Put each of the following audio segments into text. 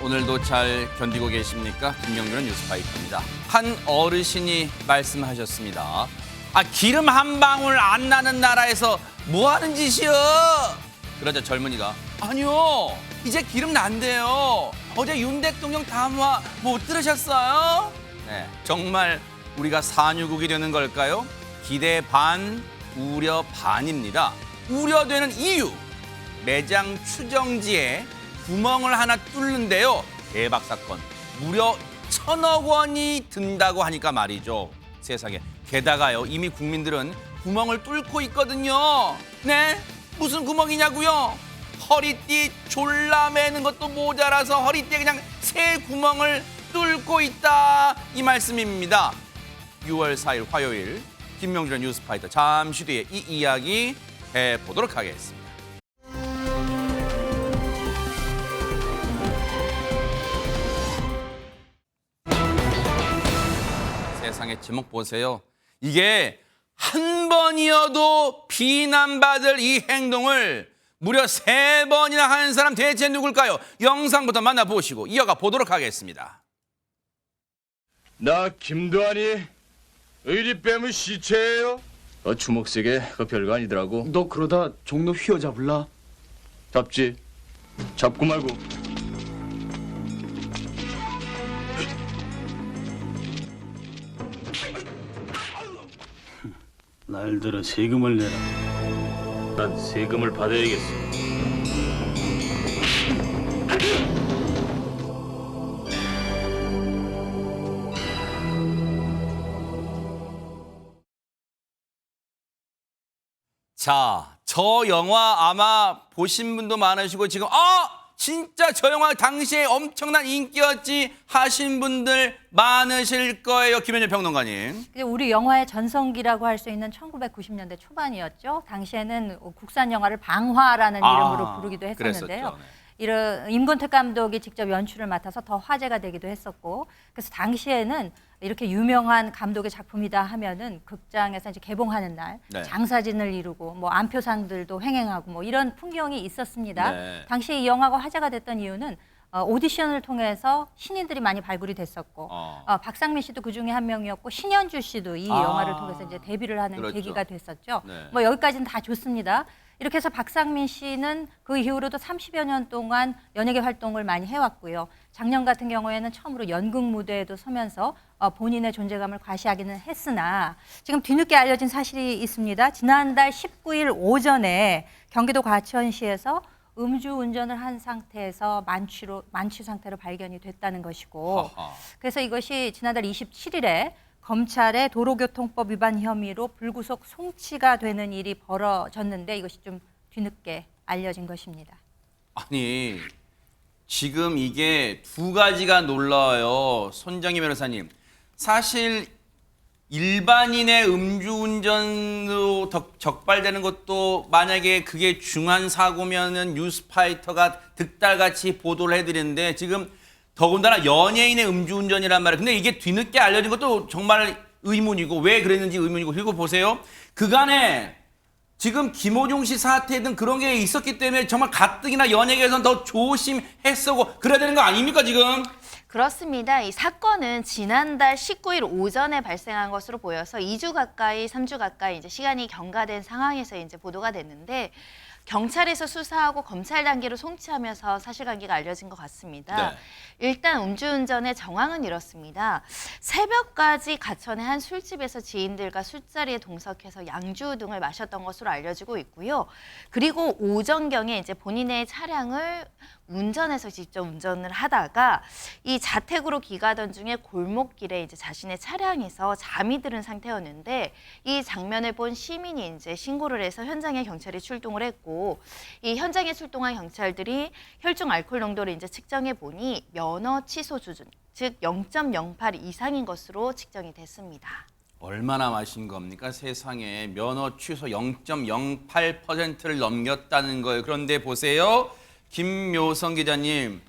오늘도 잘 견디고 계십니까? 김경준의 뉴스파이터입니다. 한 어르신이 말씀하셨습니다. 기름 한 방울 안 나는 나라에서 뭐 하는 짓이여? 그러자 젊은이가 아니요, 이제 기름 난대요. 어제 윤 대통령 담화 못 들으셨어요? 네, 정말 우리가 산유국이 되는 걸까요? 기대 반, 우려 반입니다. 우려되는 이유, 매장 추정지에 구멍을 하나 뚫는데요. 대박 사건. 무려 1,000억 원이 든다고 하니까 말이죠. 세상에. 게다가요, 이미 국민들은 구멍을 뚫고 있거든요. 네? 무슨 구멍이냐고요? 허리띠 졸라 매는 것도 모자라서 허리띠에 그냥 새 구멍을 뚫고 있다. 이 말씀입니다. 6월 4일 화요일 김명준의 뉴스파이터, 잠시 뒤에 이 이야기 해보도록 하겠습니다. 세상의 제목 보세요. 이게 한 번이어도 비난받을 이 행동을 무려 3번이나 하는 사람 대체 누굴까요? 영상부터 만나보시고 이어가 보도록 하겠습니다. 나 김도환이 의리 빼면 시체예요. 주먹세게 그 별거 아니더라고. 너 그러다 종로 휘어잡을라? 잡지. 잡고 말고. 날 들어 세금을 내라. 난 세금을 받아야겠어. 자, 저 영화 아마 보신 분도 많으시고 지금 진짜 저 영화 당시에 엄청난 인기였지 하신 분들 많으실 거예요. 김현일 평론가님. 우리 영화의 전성기라고 할 수 있는 1990년대 초반이었죠. 당시에는 국산 영화를 방화라는 이름으로 부르기도 했었는데요. 그랬었죠. 네. 이런 임권택 감독이 직접 연출을 맡아서 더 화제가 되기도 했었고, 그래서 당시에는 이렇게 유명한 감독의 작품이다 하면은 극장에서 이제 개봉하는 날 네. 장사진을 이루고 뭐 안표상들도 횡행하고 뭐 이런 풍경이 있었습니다. 네. 당시 이 영화가 화제가 됐던 이유는 오디션을 통해서 신인들이 많이 발굴이 됐었고 박상민 씨도 그 중에 한 명이었고 신현주 씨도 이 영화를 통해서 이제 데뷔를 하는 그렇죠. 계기가 됐었죠. 네. 뭐 여기까지는 다 좋습니다. 이렇게 해서 박상민 씨는 그 이후로도 30여 년 동안 연예계 활동을 많이 해왔고요. 작년 같은 경우에는 처음으로 연극 무대에도 서면서 본인의 존재감을 과시하기는 했으나 지금 뒤늦게 알려진 사실이 있습니다. 지난달 19일 오전에 경기도 과천시에서 음주운전을 한 상태에서 만취 상태로 발견이 됐다는 것이고, 그래서 이것이 지난달 27일에 검찰의 도로교통법 위반 혐의로 불구속 송치가 되는 일이 벌어졌는데 이것이 좀 뒤늦게 알려진 것입니다. 아니, 지금 이게 두 가지가 놀라워요. 손정희 변호사님. 사실 일반인의 음주운전으로 적발되는 것도 만약에 그게 중한 사고면은 뉴스파이터가 득달같이 보도를 해드리는데 지금 더군다나 연예인의 음주운전이란 말이에요. 근데 이게 뒤늦게 알려진 것도 정말 의문이고 왜 그랬는지 의문이고, 그리고 보세요. 그간에 지금 김호중 씨 사태 등 그런 게 있었기 때문에 정말 가뜩이나 연예계에서는 더 조심했었고 그래야 되는 거 아닙니까 지금? 그렇습니다. 이 사건은 지난달 19일 오전에 발생한 것으로 보여서 2주 가까이, 3주 가까이 이제 시간이 경과된 상황에서 이제 보도가 됐는데 경찰에서 수사하고 검찰 단계로 송치하면서 사실관계가 알려진 것 같습니다. 네. 일단 음주운전의 정황은 이렇습니다. 새벽까지 가천의 한 술집에서 지인들과 술자리에 동석해서 양주 등을 마셨던 것으로 알려지고 있고요. 그리고 오전경에 이제 본인의 차량을 운전해서 직접 운전을 하다가 이 자택으로 귀가던 중에 골목길에 이제 자신의 차량에서 잠이 들은 상태였는데 이 장면을 본 시민이 이제 신고를 해서 현장에 경찰이 출동을 했고, 이 현장에 출동한 경찰들이 혈중 알코올 농도를 이제 측정해 보니 면허 취소 수준, 즉 0.08 이상인 것으로 측정이 됐습니다. 얼마나 마신 겁니까? 세상에 면허 취소 0.08%를 넘겼다는 거예요. 그런데 보세요. 김묘성 기자님.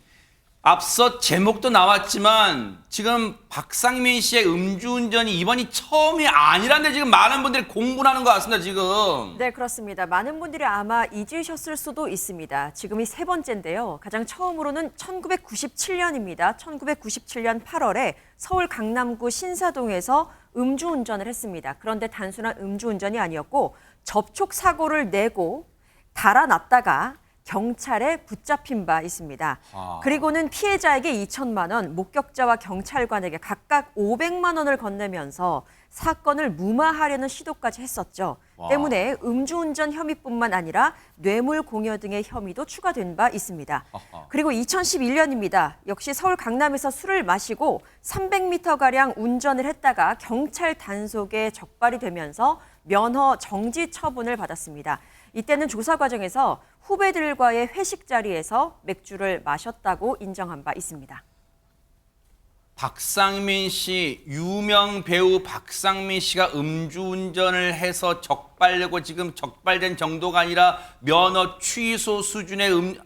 앞서 제목도 나왔지만 지금 박상민 씨의 음주운전이 이번이 처음이 아니란데 지금 많은 분들이 공분하는 것 같습니다, 지금. 네, 그렇습니다. 많은 분들이 아마 잊으셨을 수도 있습니다. 지금이 세 번째인데요. 가장 처음으로는 1997년입니다. 1997년 8월에 서울 강남구 신사동에서 음주운전을 했습니다. 그런데 단순한 음주운전이 아니었고 접촉 사고를 내고 달아났다가 경찰에 붙잡힌 바 있습니다. 그리고는 피해자에게 2천만 원, 목격자와 경찰관에게 각각 500만 원을 건네면서 사건을 무마하려는 시도까지 했었죠. 때문에 음주운전 혐의뿐만 아니라 뇌물 공여 등의 혐의도 추가된 바 있습니다. 그리고 2011년입니다. 역시 서울 강남에서 술을 마시고 300m가량 운전을 했다가 경찰 단속에 적발이 되면서 면허 정지 처분을 받았습니다. 이때는 조사 과정에서 후배들과의 회식 자리에서 맥주를 마셨다고 인정한 바 있습니다. 박상민 씨, 유명 배우 박상민 씨가 음주운전을 해서 적발되고 지금 적발된 정도가 아니라 면허 취소 수준의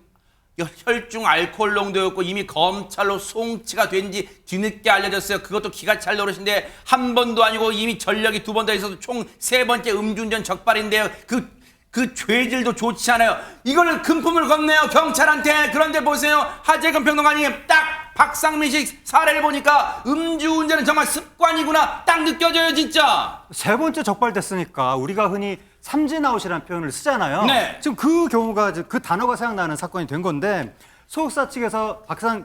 혈중 알코올 농도였고 이미 검찰로 송치가 된 지 뒤늦게 알려졌어요. 그것도 기가 찰 노릇인데 한 번도 아니고 이미 전력이 두 번 더 있어서 총 세 번째 음주운전 적발인데요. 그 죄질도 좋지 않아요. 이거는 금품을 건네요, 경찰한테. 그런데 보세요, 하재근 평론가님, 딱 박상민 씨 사례를 보니까 음주운전은 정말 습관이구나 딱 느껴져요, 진짜. 세 번째 적발됐으니까 우리가 흔히 삼진아웃이라는 표현을 쓰잖아요. 네. 지금 그 경우가 그 단어가 생각나는 사건이 된 건데 소속사 측에서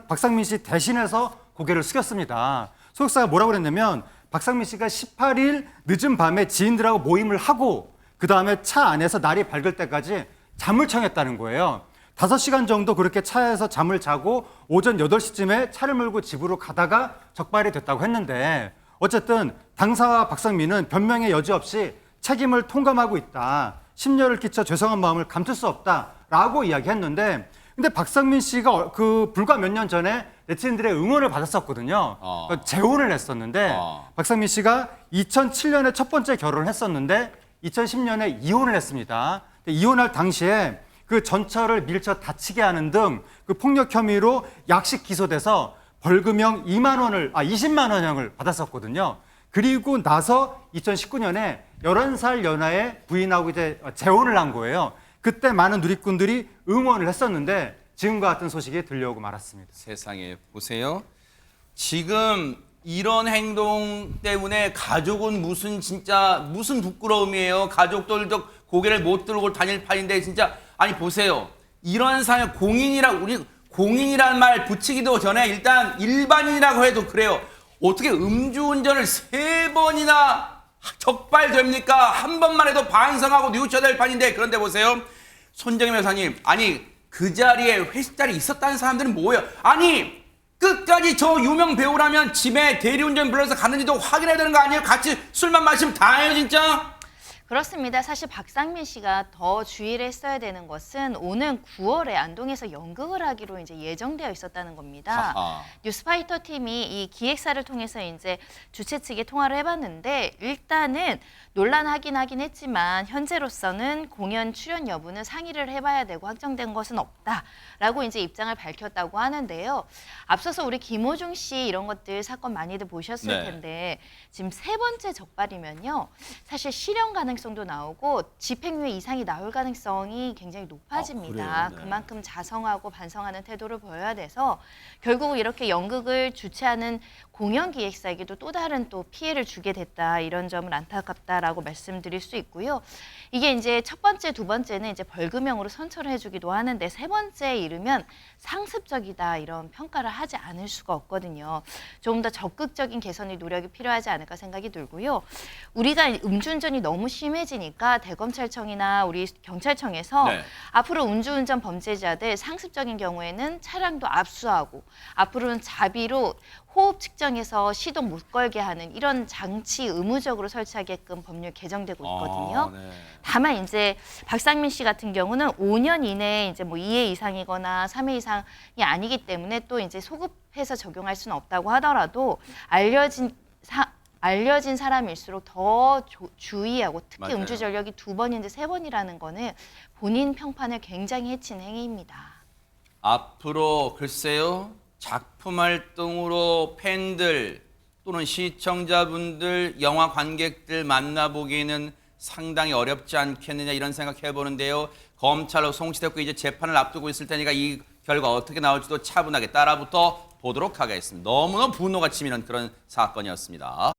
박상민 씨 대신해서 고개를 숙였습니다. 소속사가 뭐라고 그랬냐면 박상민 씨가 18일 늦은 밤에 지인들하고 모임을 하고 그 다음에 차 안에서 날이 밝을 때까지 잠을 청했다는 거예요. 5시간 정도 그렇게 차에서 잠을 자고 오전 8시쯤에 차를 몰고 집으로 가다가 적발이 됐다고 했는데 어쨌든 당사와 박상민은 변명의 여지 없이 책임을 통감하고 있다. 심려를 끼쳐 죄송한 마음을 감출 수 없다라고 이야기했는데 근데 박상민 씨가 불과 몇 년 전에 네티즌들의 응원을 받았었거든요. 재혼을 했었는데 박상민 씨가 2007년에 첫 번째 결혼을 했었는데 2010년에 이혼을 했습니다. 이혼할 당시에 그 전처를 밀쳐 다치게 하는 등 그 폭력 혐의로 약식 기소돼서 벌금형 20만 원형을 받았었거든요. 그리고 나서 2019년에 11살 연하의 부인하고 이제 재혼을 한 거예요. 그때 많은 누리꾼들이 응원을 했었는데 지금과 같은 소식이 들려오고 말았습니다. 세상에 보세요. 지금 이런 행동 때문에 가족은 무슨 부끄러움이에요. 가족들도 고개를 못 들고 다닐 판인데 진짜 아니 보세요. 이런 사연 공인이라는 말 붙이기도 전에 일단 일반인이라고 해도 그래요. 어떻게 음주운전을 3번이나 적발됩니까? 한 번만 해도 반성하고 뉘우쳐야 될 판인데 그런데 보세요. 손정임 여사님 아니 그 자리에 회식 자리에 있었다는 사람들은 뭐예요? 아니 끝까지 저 유명 배우라면 집에 대리운전 불러서 갔는지도 확인해야 되는 거 아니에요? 같이 술만 마시면 다예요 진짜? 그렇습니다. 사실 박상민 씨가 더 주의를 했어야 되는 것은 오는 9월에 안동에서 연극을 하기로 이제 예정되어 있었다는 겁니다. 뉴스파이터 팀이 이 기획사를 통해서 이제 주최 측에 통화를 해봤는데 일단은 논란하긴 했지만 현재로서는 공연 출연 여부는 상의를 해봐야 되고 확정된 것은 없다라고 이제 입장을 밝혔다고 하는데요. 앞서서 우리 김호중 씨 이런 것들 사건 많이들 보셨을 텐데 지금 세 번째 적발이면요. 사실 실형 가능성도 나오고 집행유예 이상이 나올 가능성이 굉장히 높아집니다. 그만큼 자성하고 반성하는 태도를 보여야 돼서 결국 이렇게 연극을 주최하는 공연 기획사에게도 또 다른 또 피해를 주게 됐다. 이런 점은 안타깝다라고 말씀드릴 수 있고요. 이게 이제 첫 번째, 두 번째는 이제 벌금형으로 선처를 해주기도 하는데 세 번째에 이르면 상습적이다 이런 평가를 하지 않을 수가 없거든요. 조금 더 적극적인 개선의 노력이 필요하지 않을까 생각이 들고요. 우리가 음주운전이 너무 심해지니까 대검찰청이나 우리 경찰청에서 앞으로 음주운전 범죄자들 상습적인 경우에는 차량도 압수하고 앞으로는 자비로 호흡 측정해서 시동 못 걸게 하는 이런 장치 의무적으로 설치하게끔 법률 개정되고 있거든요. 다만 이제 박상민 씨 같은 경우는 5년 이내에 이제 뭐 2회 이상이거나 3회 이상이 아니기 때문에 또 이제 소급해서 적용할 수는 없다고 하더라도 알려진 사람일수록 더 주의하고 특히 음주 전력이 2번인데 3번이라는 거는 본인 평판을 굉장히 해친 행위입니다. 앞으로 글쎄요. 작품 활동으로 팬들 또는 시청자분들, 영화 관객들 만나보기에는 상당히 어렵지 않겠느냐 이런 생각해 보는데요. 검찰로 송치됐고 이제 재판을 앞두고 있을 테니까 이 결과 어떻게 나올지도 차분하게 따라붙어 보도록 하겠습니다. 너무나 분노가 치미는 그런 사건이었습니다.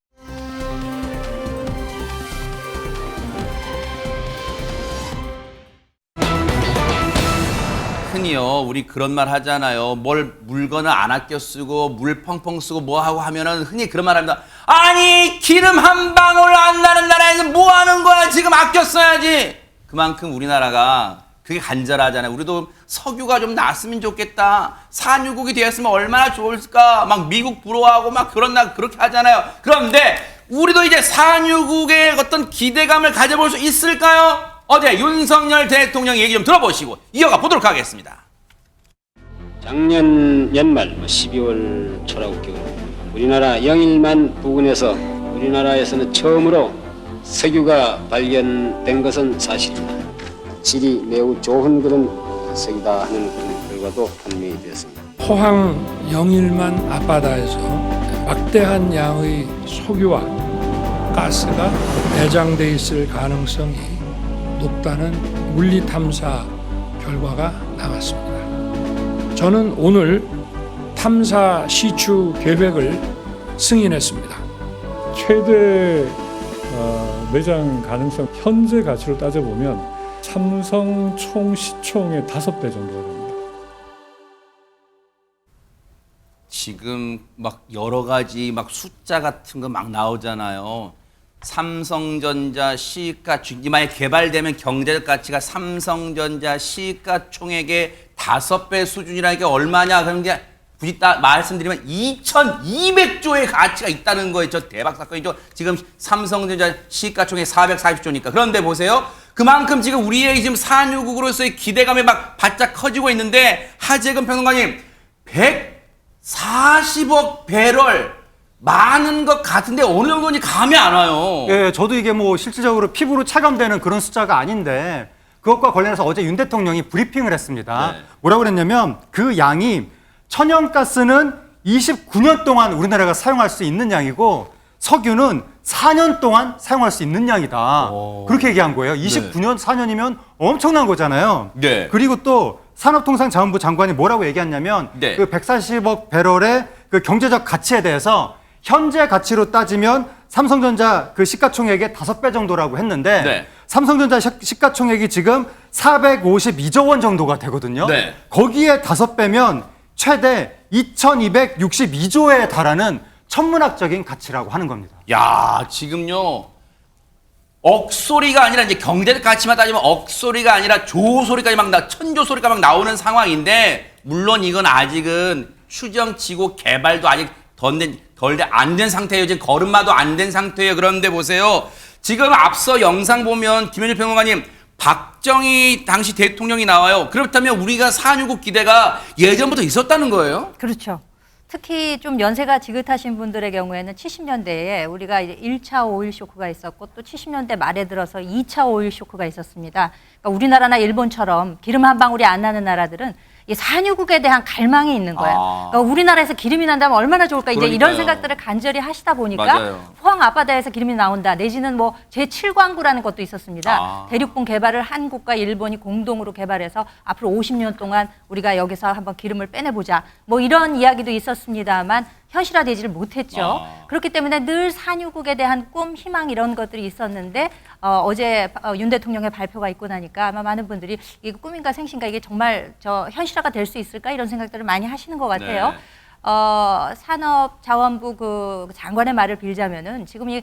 흔히요 우리 그런 말 하잖아요. 뭘 물건을 안 아껴 쓰고 물 펑펑 쓰고 뭐 하고 하면은 흔히 그런 말 합니다. 아니 기름 한 방울 안 나는 나라에서 뭐 하는 거야? 지금 아껴 써야지. 그만큼 우리나라가 그게 간절하잖아요. 우리도 석유가 좀 났으면 좋겠다. 산유국이 되었으면 얼마나 좋을까. 막 미국 부러워하고 막 그렇게 하잖아요. 그런데 우리도 이제 산유국의 어떤 기대감을 가져볼 수 있을까요? 어제 윤석열 대통령 얘기 좀 들어보시고 이어가 보도록 하겠습니다. 작년 연말 12월 초라고 기억 우리나라 영일만 부근에서 우리나라에서는 처음으로 석유가 발견된 것은 사실입니다. 질이 매우 좋은 그런 석유다 하는 그런 결과도 판명이 되었습니다. 포항 영일만 앞바다에서 막대한 양의 석유와 가스가 내장돼 있을 가능성이 높다는 물리 탐사 결과가 나왔습니다. 저는 오늘 탐사 시추 계획을 승인했습니다. 최대 매장 가능성 현재 가치로 따져보면 삼성 총 시총의 5배 정도가 됩니다. 지금 막 여러 가지 막 숫자 같은 거 막 나오잖아요. 삼성전자 시가총, 이만에 개발되면 경제적 가치가 삼성전자 시가총액의 5배 수준이라는 게 얼마냐? 그런 게 굳이 말씀드리면 2,200조의 가치가 있다는 거예요. 저 대박 사건이죠. 지금 삼성전자 시가총액 440조니까. 그런데 보세요. 그만큼 지금 우리의 지금 산유국으로서의 기대감이 막 바짝 커지고 있는데 하재근 평론가님 140억 배럴 많은 것 같은데 어느 정도인지 감이 안 와요. 예, 저도 이게 뭐 실질적으로 피부로 체감되는 그런 숫자가 아닌데 그것과 관련해서 어제 윤 대통령이 브리핑을 했습니다. 네. 뭐라고 그랬냐면 그 양이 천연가스는 29년 동안 우리나라가 사용할 수 있는 양이고 석유는 4년 동안 사용할 수 있는 양이다. 그렇게 얘기한 거예요. 29년, 4년이면 엄청난 거잖아요. 네. 그리고 또 산업통상자원부 장관이 뭐라고 얘기했냐면 네. 그 140억 배럴의 그 경제적 가치에 대해서 현재 가치로 따지면 삼성전자 그 시가총액의 5배 정도라고 했는데 네. 삼성전자 시가총액이 지금 452조 원 정도가 되거든요. 네. 거기에 5배면 최대 2262조에 달하는 천문학적인 가치라고 하는 겁니다. 야, 지금요. 억소리가 아니라 이제 경제적 가치만 따지면 억소리가 아니라 조소리까지 천조소리가 막 나오는 상황인데 물론 이건 아직은 추정치고 개발도 아직 덜 안 된 상태예요. 지금 걸음마도 안 된 상태예요. 그런데 보세요. 지금 앞서 영상 보면 김현일 평론가님 박정희 당시 대통령이 나와요. 그렇다면 우리가 산유국 기대가 예전부터 있었다는 거예요? 그렇죠. 특히 좀 연세가 지긋하신 분들의 경우에는 70년대에 우리가 이제 1차 오일 쇼크가 있었고 또 70년대 말에 들어서 2차 오일 쇼크가 있었습니다. 그러니까 우리나라나 일본처럼 기름 한 방울이 안 나는 나라들은 이 산유국에 대한 갈망이 있는 거예요. 그러니까 우리나라에서 기름이 난다면 얼마나 좋을까 이제 이런 생각들을 간절히 하시다 보니까 맞아요. 포항 앞바다에서 기름이 나온다 내지는 뭐 제7광구라는 것도 있었습니다. 대륙분 개발을 한국과 일본이 공동으로 개발해서 앞으로 50년 동안 우리가 여기서 한번 기름을 빼내보자 뭐 이런 이야기도 있었습니다만 현실화되지를 못했죠. 그렇기 때문에 늘 산유국에 대한 꿈, 희망 이런 것들이 있었는데 어제 윤 대통령의 발표가 있고 나니까 아마 많은 분들이 이게 꿈인가 생신가 이게 정말 현실화가 될 수 있을까 이런 생각들을 많이 하시는 것 같아요. 네. 산업자원부 그 장관의 말을 빌자면은 지금 이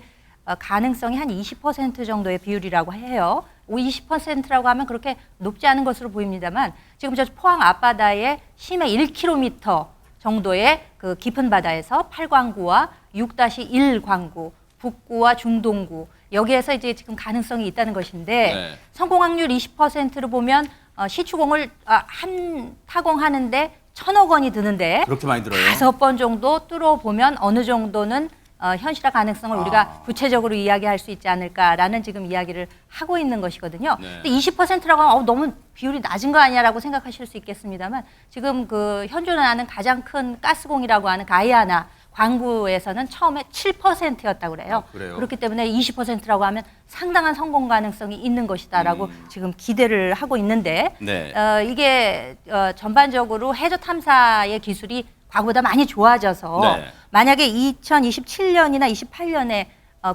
가능성이 한 20% 정도의 비율이라고 해요. 20%라고 하면 그렇게 높지 않은 것으로 보입니다만 지금 저 포항 앞바다에 심해 1km 정도의 그 깊은 바다에서 8광구와 6-1 광구, 북구와 중동구 여기에서 이제 지금 가능성이 있다는 것인데 네. 성공 확률 20%로 보면 시추공을 한 타공하는데 1,000억 원이 드는데 그렇게 많이 들어요? 5번 정도 뚫어보면 어느 정도는 현실화 가능성을 우리가 구체적으로 이야기할 수 있지 않을까라는 지금 이야기를 하고 있는 것이거든요. 네. 근데 20%라고 하면 너무 비율이 낮은 거 아니야라고 생각하실 수 있겠습니다만 지금 그 현존하는 가장 큰 가스공이라고 하는 가이아나 광구에서는 처음에 7%였다고 그래요. 그래요? 그렇기 때문에 20%라고 하면 상당한 성공 가능성이 있는 것이다라고 지금 기대를 하고 있는데 네. 이게 전반적으로 해저 탐사의 기술이 과거보다 많이 좋아져서 네. 만약에 2027년이나 28년에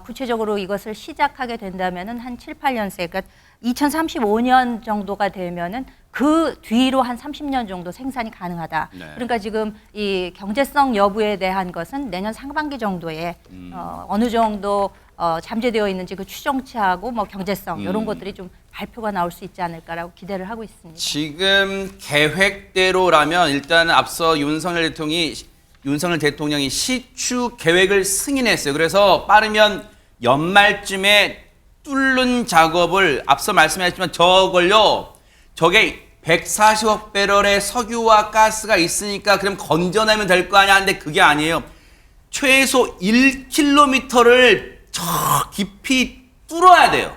구체적으로 이것을 시작하게 된다면은 한 7, 8년새, 그러니까 2035년 정도가 되면은 그 뒤로 한 30년 정도 생산이 가능하다. 네. 그러니까 지금 이 경제성 여부에 대한 것은 내년 상반기 정도에 어느 정도 잠재되어 있는지 그 추정치하고 뭐 경제성 이런 것들이 좀 발표가 나올 수 있지 않을까라고 기대를 하고 있습니다. 지금 계획대로라면 일단 앞서 윤석열 대통령이 시추 계획을 승인했어요. 그래서 빠르면 연말쯤에 뚫는 작업을 앞서 말씀하셨지만 저게 140억 배럴의 석유와 가스가 있으니까 그럼 건져내면 될 거 아니야 하는데 그게 아니에요. 최소 1km를 저 깊이 뚫어야 돼요.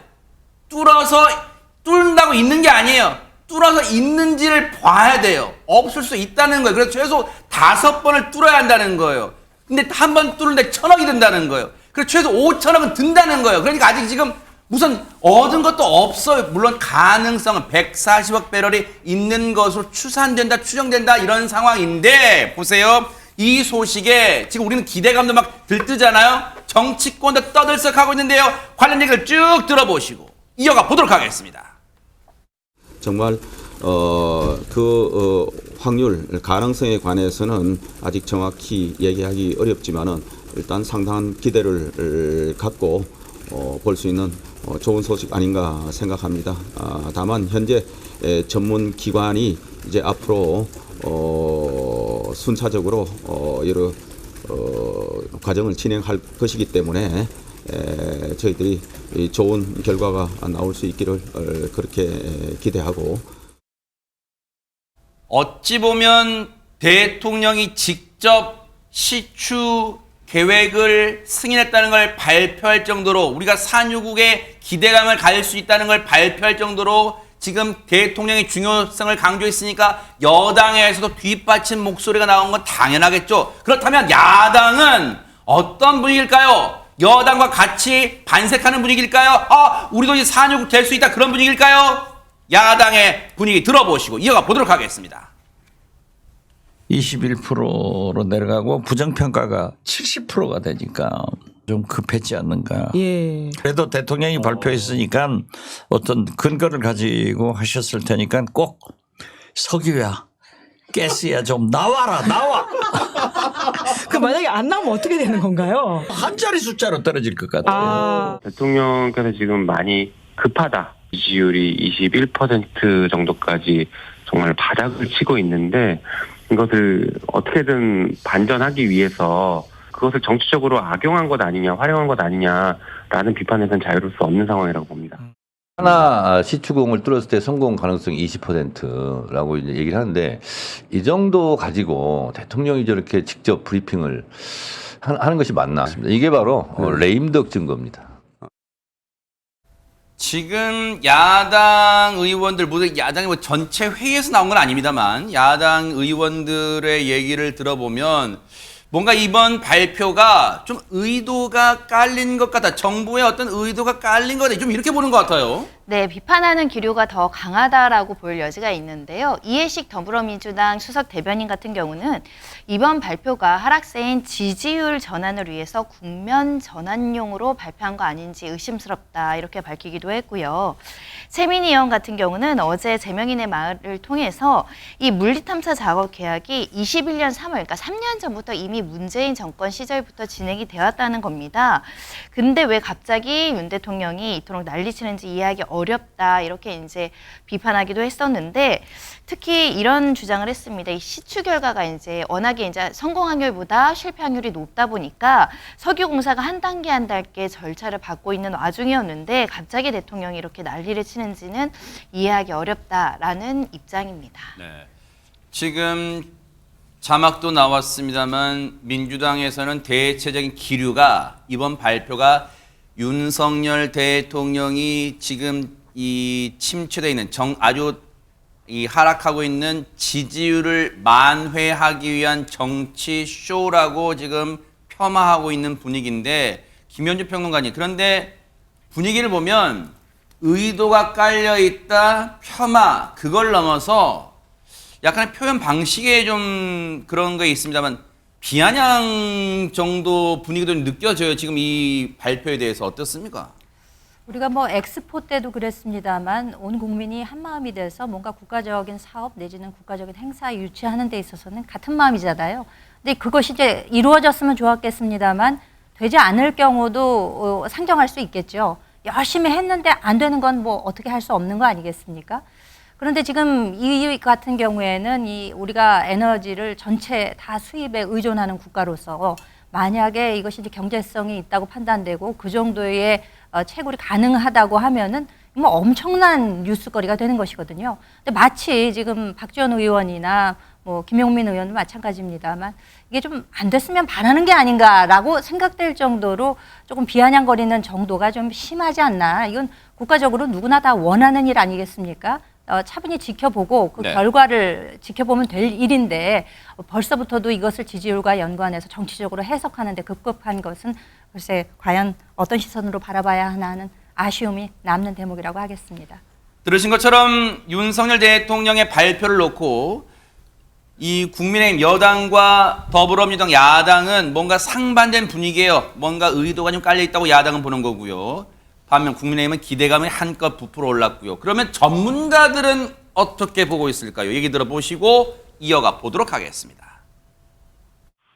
뚫는다고 있는 게 아니에요. 뚫어서 있는지를 봐야 돼요. 없을 수 있다는 거예요. 그래서 최소 5번을 뚫어야 한다는 거예요. 근데 한 번 뚫는데 1,000억이 든다는 거예요. 그래서 최소 5,000억은 든다는 거예요. 그러니까 아직 지금 무슨 얻은 것도 없어요. 물론 가능성은 140억 배럴이 있는 것으로 추정된다 이런 상황인데 보세요. 이 소식에 지금 우리는 기대감도 막 들뜨잖아요. 정치권도 떠들썩하고 있는데요. 관련 얘기를 쭉 들어보시고 이어가 보도록 하겠습니다. 정말 확률 가능성에 관해서는 아직 정확히 얘기하기 어렵지만은 일단 상당한 기대를 갖고 볼 수 있는 좋은 소식 아닌가 생각합니다. 다만 현재 전문 기관이 이제 앞으로 순차적으로 여러 과정을 진행할 것이기 때문에 저희들이 좋은 결과가 나올 수 있기를 그렇게 기대하고. 어찌 보면 대통령이 직접 시추 계획을 승인했다는 걸 발표할 정도로 우리가 산유국의 기대감을 가질 수 있다는 걸 발표할 정도로 지금 대통령의 중요성을 강조했으니까 여당에서도 뒷받침 목소리가 나온 건 당연하겠죠. 그렇다면 야당은 어떤 분위기일까요? 여당과 같이 반색하는 분위기일까요? 우리도 이제 산유국 될 수 있다 그런 분위기일까요? 야당의 분위기 들어보시고 이어가 보도록 하겠습니다. 21%로 내려가고 부정평가가 70%가 되니까 좀 급했지 않는가. 예. 그래도 대통령이 발표했으니까 어떤 근거를 가지고 하셨을 테니까 꼭 석유야, 가스야 좀 나와라, 나와. 그 만약에 안 나오면 어떻게 되는 건가요? 한 자리 숫자로 떨어질 것 같아요. 대통령께서 지금 많이 급하다. 지지율이 21% 정도까지 정말 바닥을 치고 있는데 이것을 어떻게든 반전하기 위해서 그것을 정치적으로 악용한 것 아니냐, 활용한 것 아니냐라는 비판에서는 자유로울 수 없는 상황이라고 봅니다. 하나 시추공을 뚫었을 때 성공 가능성이 20%라고 이제 얘기를 하는데 이 정도 가지고 대통령이 저렇게 직접 브리핑을 하는 것이 맞나? 이게 바로 레임덕 증거입니다. 지금 야당 의원들 모두 야당이 뭐 전체 회의에서 나온 건 아닙니다만 야당 의원들의 얘기를 들어보면 뭔가 이번 발표가 좀 의도가 깔린 것 같다. 정부의 어떤 의도가 깔린 것 같다. 좀 이렇게 보는 것 같아요. 네, 비판하는 기류가 더 강하다라고 볼 여지가 있는데요. 이해식 더불어민주당 수석 대변인 같은 경우는 이번 발표가 하락세인 지지율 전환을 위해서 국면 전환용으로 발표한 거 아닌지 의심스럽다 이렇게 밝히기도 했고요. 최민희 의원 같은 경우는 어제 재명인의 말을 통해서 이 물리탐사 작업 계약이 21년 3월, 그러니까 3년 전부터 이미 문재인 정권 시절부터 진행이 되었다는 겁니다. 근데 왜 갑자기 윤 대통령이 이토록 난리치는지 이해하기 어렵다 이렇게 이제 비판하기도 했었는데 특히 이런 주장을 했습니다. 이 시추 결과가 이제 워낙에 이제 성공 확률보다 실패 확률이 높다 보니까 석유공사가 한 단계 한 단계 절차를 밟고 있는 와중이었는데 갑자기 대통령이 이렇게 난리를 치는지는 이해하기 어렵다라는 입장입니다. 네. 지금 자막도 나왔습니다만 민주당에서는 대체적인 기류가 이번 발표가 윤석열 대통령이 지금 이 침체되어 있는 아주 이 하락하고 있는 지지율을 만회하기 위한 정치 쇼라고 지금 폄하하고 있는 분위기인데 김현주 평론가님, 그런데 분위기를 보면 의도가 깔려 있다, 폄하, 그걸 넘어서 약간의 표현 방식에 좀 그런 게 있습니다만 비아냥 정도 분위기도 느껴져요. 지금 이 발표에 대해서 어떻습니까? 우리가 뭐 엑스포 때도 그랬습니다만 온 국민이 한 마음이 돼서 뭔가 국가적인 사업 내지는 국가적인 행사 유치하는 데 있어서는 같은 마음이잖아요. 근데 그것이 이제 이루어졌으면 좋았겠습니다만 되지 않을 경우도 상정할 수 있겠죠. 열심히 했는데 안 되는 건 뭐 어떻게 할 수 없는 거 아니겠습니까? 그런데 지금 이 같은 경우에는 우리가 에너지를 전체 다 수입에 의존하는 국가로서 만약에 이것이 이제 경제성이 있다고 판단되고 그 정도의 채굴이 가능하다고 하면은 뭐 엄청난 뉴스거리가 되는 것이거든요. 근데 마치 지금 박지원 의원이나 뭐 김용민 의원도 마찬가지입니다만 이게 좀 안 됐으면 바라는 게 아닌가라고 생각될 정도로 조금 비아냥거리는 정도가 좀 심하지 않나. 이건 국가적으로 누구나 다 원하는 일 아니겠습니까? 차분히 지켜보고 그 네. 결과를 지켜보면 될 일인데 벌써부터도 이것을 지지율과 연관해서 정치적으로 해석하는데 급급한 것은 글쎄 과연 어떤 시선으로 바라봐야 하나 하는 아쉬움이 남는 대목이라고 하겠습니다. 들으신 것처럼 윤석열 대통령의 발표를 놓고 이 국민의힘 여당과 더불어민주당 야당은 뭔가 상반된 분위기예요. 뭔가 의도가 좀 깔려 있다고 야당은 보는 거고요. 반면 국민의힘은 기대감이 한껏 부풀어 올랐고요. 그러면 전문가들은 어떻게 보고 있을까요? 얘기 들어보시고 이어가 보도록 하겠습니다.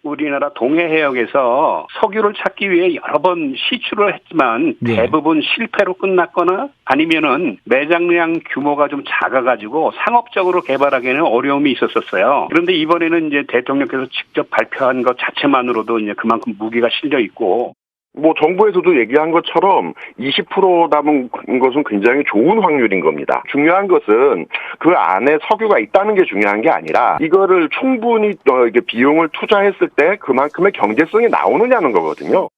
우리나라 동해 해역에서 석유를 찾기 위해 여러 번 시추를 했지만 대부분 실패로 끝났거나 아니면은 매장량 규모가 좀 작아가지고 상업적으로 개발하기에는 어려움이 있었어요. 그런데 이번에는 이제 대통령께서 직접 발표한 것 자체만으로도 이제 그만큼 무게가 실려 있고. 뭐 정부에서도 얘기한 것처럼 20% 남은 것은 굉장히 좋은 확률인 겁니다. 중요한 것은 그 안에 석유가 있다는 게 중요한 게 아니라 이거를 충분히 이게 비용을 투자했을 때 그만큼의 경제성이 나오느냐는 거거든요.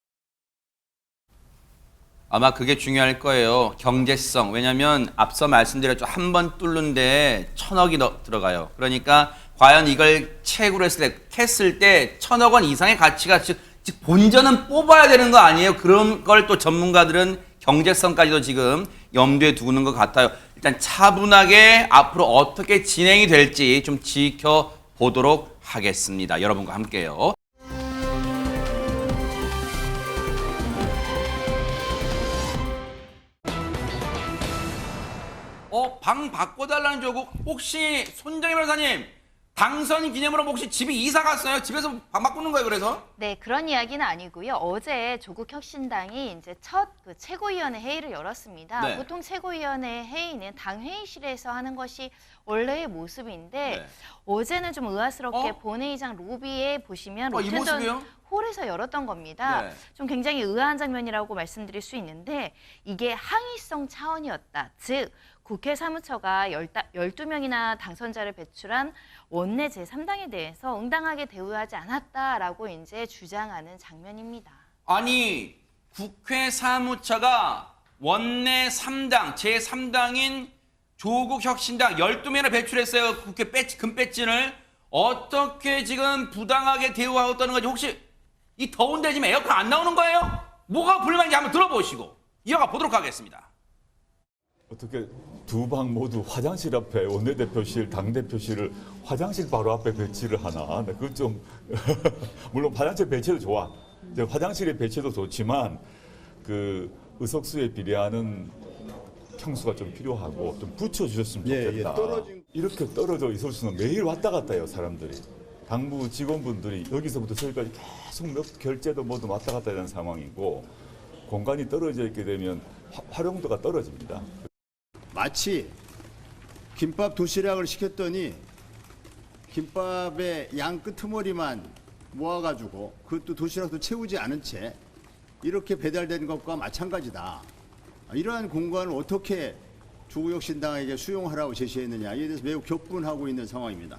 아마 그게 중요할 거예요. 경제성. 왜냐하면 앞서 말씀드렸죠. 한 번 뚫는데 1,000억이 들어가요. 그러니까 과연 이걸 채굴 했을 때 1,000억 원 이상의 가치가 즉 본전은 뽑아야 되는 거 아니에요? 그런 걸 또 전문가들은 경제성까지도 지금 염두에 두는 것 같아요. 일단 차분하게 앞으로 어떻게 진행이 될지 좀 지켜보도록 하겠습니다. 여러분과 함께요. 방 바꿔달라는 조국. 혹시 손정희 변호사님 당선 기념으로 혹시 집에 이사 갔어요? 집에서 방 바꾸는 거예요, 그래서? 네, 그런 이야기는 아니고요. 어제 조국혁신당이 이제 첫 그 최고위원회 회의를 열었습니다. 네. 보통 최고위원회 회의는 당 회의실에서 하는 것이 원래의 모습인데 네. 어제는 좀 의아스럽게 본회의장 로비에 보시면 이 모습이요? 로텐던 홀에서 열었던 겁니다. 네. 좀 굉장히 의아한 장면이라고 말씀드릴 수 있는데 이게 항의성 차원이었다. 즉 국회 사무처가 12명이나 당선자를 배출한 원내 제3당에 대해서 응당하게 대우하지 않았다라고 이제 주장하는 장면입니다. 아니, 국회 사무처가 원내 3당, 제3당인 조국혁신당 12명을 배출했어요. 국회 금 배지를. 어떻게 지금 부당하게 대우하고 있다는 거지? 혹시 이 더운데 지금 에어컨 안 나오는 거예요? 뭐가 불만인지 한번 들어보시고 이어가 보도록 하겠습니다. 어떻게 두 방 모두 화장실 앞에 원내대표실, 당대표실을 화장실 바로 앞에 배치를 하나? 그건 좀 물론 화장실 배치도 좋아. 이제 화장실의 배치도 좋지만 그 의석수에 비례하는 평수가 좀 필요하고 좀 붙여주셨으면 좋겠다. 이렇게 떨어져 있을 수는 매일 왔다 갔다 해요, 사람들이. 당부 직원분들이 여기서부터 저기까지 계속 몇 결제도 뭐도 왔다 갔다 하는 상황이고 공간이 떨어져 있게 되면 활용도가 떨어집니다. 마치 김밥 도시락을 시켰더니 김밥의 양 끄트머리만 모아가지고 그것도 도시락도 채우지 않은 채 이렇게 배달된 것과 마찬가지다. 이러한 공간을 어떻게 조국혁신당에게 수용하라고 제시했느냐 이에 대해서 매우 격분하고 있는 상황입니다.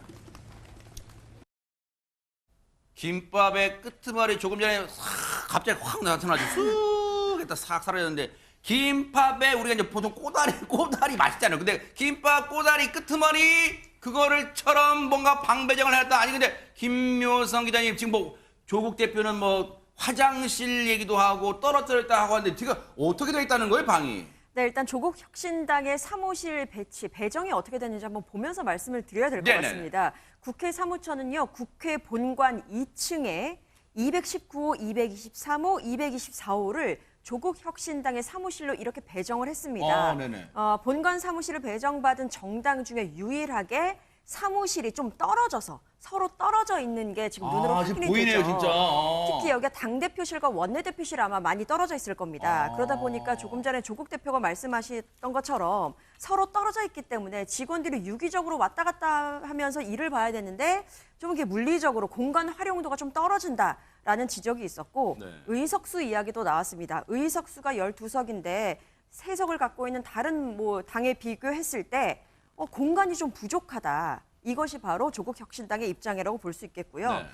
김밥의 끄트머리 조금 전에 싹 갑자기 확 나타나죠. 쑥 했다 싹 사라졌는데 김밥에 우리가 이제 보통 꼬다리 맛있잖아요. 근데 김밥 꼬다리 끄트머리 그거를처럼 뭔가 방배정을 했다. 아니 근데 김묘성 기자님 지금 뭐 조국 대표는 뭐 화장실 얘기도 하고 떨어뜨렸다 하고 하는데 지금 어떻게 돼 있다는 거예요, 방이? 네, 일단 조국 혁신당의 사무실 배정이 어떻게 됐는지 한번 보면서 말씀을 드려야 될 것 같습니다. 국회 사무처는요, 국회 본관 2층에 219호, 223호, 224호를 조국 혁신당의 사무실로 이렇게 배정을 했습니다. 본관 사무실을 배정받은 정당 중에 유일하게 사무실이 좀 서로 떨어져 있는 게 지금 눈으로 확인이 보이네요, 되죠. 진짜. 특히 여기가 당대표실과 원내대표실 아마 많이 떨어져 있을 겁니다. 그러다 보니까 조금 전에 조국 대표가 말씀하셨던 것처럼 서로 떨어져 있기 때문에 직원들이 유기적으로 왔다 갔다 하면서 일을 봐야 되는데 좀 이렇게 물리적으로 공간 활용도가 좀 떨어진다라는 지적이 있었고 의석수 이야기도 나왔습니다. 의석수가 12석인데 3석을 갖고 있는 다른 당에 비교했을 때 공간이 좀 부족하다. 이것이 바로 조국 혁신당의 입장이라고 볼 수 있겠고요.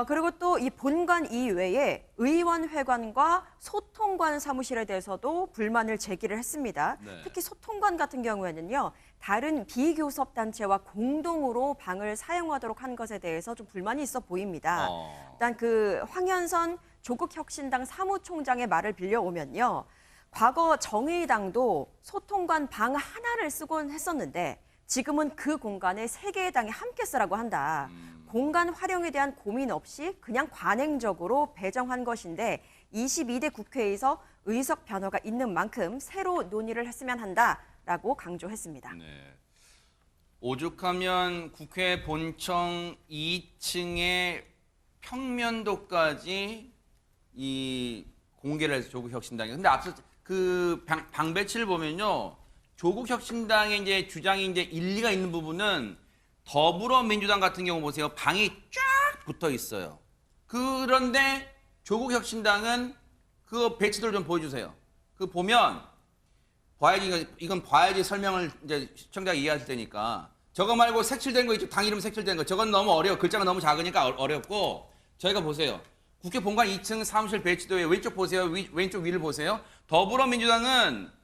그리고 또 이 본관 이외에 의원회관과 소통관 사무실에 대해서도 불만을 제기를 했습니다. 특히 소통관 같은 경우에는요. 다른 비교섭 단체와 공동으로 방을 사용하도록 한 것에 대해서 좀 불만이 있어 보입니다. 일단 그 황현선 조국 혁신당 사무총장의 말을 빌려오면요. 과거 정의당도 소통관 방 하나를 쓰곤 했었는데 지금은 그 공간에 3개의 당이 함께 쓰라고 한다. 공간 활용에 대한 고민 없이 그냥 관행적으로 배정한 것인데 22대 국회에서 의석 변화가 있는 만큼 새로 논의를 했으면 한다라고 강조했습니다. 오죽하면 국회 본청 2층의 평면도까지 이 공개를 해서 조국 혁신당이. 근데 앞서 그 방배치를 보면요. 조국 혁신당의 이제 주장이 이제 일리가 있는 부분은 더불어민주당 같은 경우 보세요. 방이 쫙 붙어 있어요. 그런데 조국 혁신당은 그 배치도를 좀 보여주세요. 그 보면 봐야지 이건 봐야지 설명을 이제 시청자가 이해하실 테니까 저거 말고 색칠된 거 있죠. 당 이름 색칠된 거. 저건 너무 어려워. 글자가 너무 작으니까 어렵고 저희가 보세요. 국회 본관 2층 사무실 배치도에 왼쪽 보세요. 왼쪽 위를 보세요. 더불어민주당은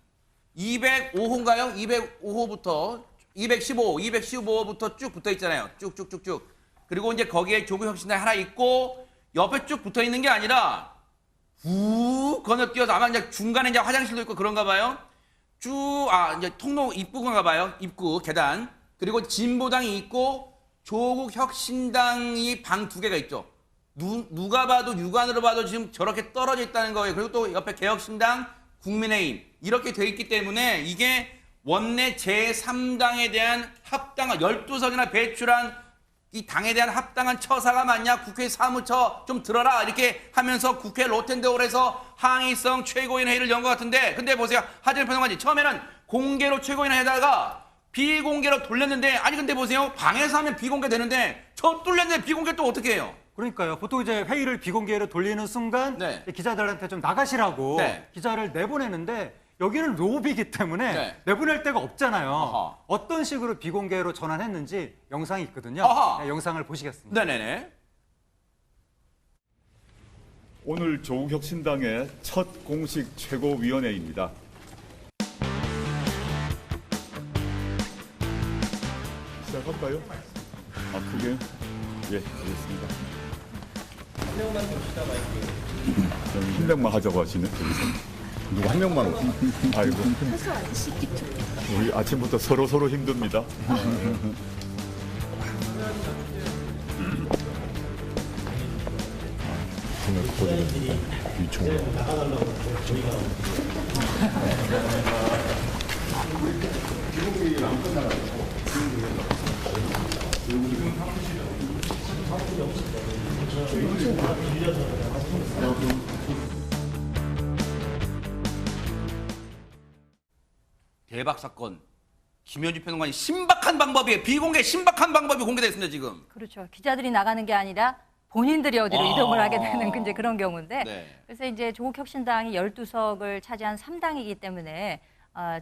205호인가요? 205호부터 215, 215호부터 쭉 붙어 있잖아요. 쭉쭉쭉쭉. 그리고 이제 거기에 조국 혁신당이 하나 있고 옆에 쭉 붙어 있는 게 아니라 후 건너뛰어서 아마 이제 중간에 이제 화장실도 있고 그런가 봐요. 이제 통로 입구인가 봐요. 입구 계단. 그리고 진보당이 있고 조국 혁신당이 방 2개가 있죠. 누가 봐도 육안으로 봐도 지금 저렇게 떨어져 있다는 거예요. 그리고 또 옆에 개혁신당, 국민의힘 이렇게 돼 있기 때문에 이게 원내 제3당에 대한 합당한 12석이나 배출한 이 당에 대한 합당한 처사가 맞냐 국회 사무처 좀 들어라 이렇게 하면서 국회 로텐더홀에서 항의성 최고위원 회의를 연 것 같은데 근데 보세요. 하재헌 평론가님 처음에는 공개로 최고위원 회의다가 비공개로 돌렸는데 아니 근데 보세요. 방에서 하면 비공개 되는데 저 뚫렸는데 비공개 또 어떻게 해요? 그러니까요. 보통 이제 회의를 비공개로 돌리는 순간 기자들한테 좀 나가시라고 기자를 내보내는데 여기는 로비이기 때문에 내보낼 데가 없잖아요. 어떤 식으로 비공개로 전환했는지 영상이 있거든요. 영상을 보시겠습니다. 네네네. 오늘 조국 혁신당의 첫 공식 최고위원회입니다. 시작할까요? 그게? 예, 알겠습니다. 한 명만 더 시다 마이크. 한 명만 하자고 하시네, 여기서. 누구 한 명만 오고. 아이고. 우리 아침부터 서로 힘듭니다. 오늘 거기는 위총. 대박 사건. 김현주 평론가님 신박한 방법이에요. 비공개 신박한 방법이 공개됐습니다 지금. 그렇죠. 기자들이 나가는 게 아니라 본인들이 어디로 이동을 하게 되는 이제 그런 경우인데 그래서 이제 조국 혁신당이 12석을 차지한 3당이기 때문에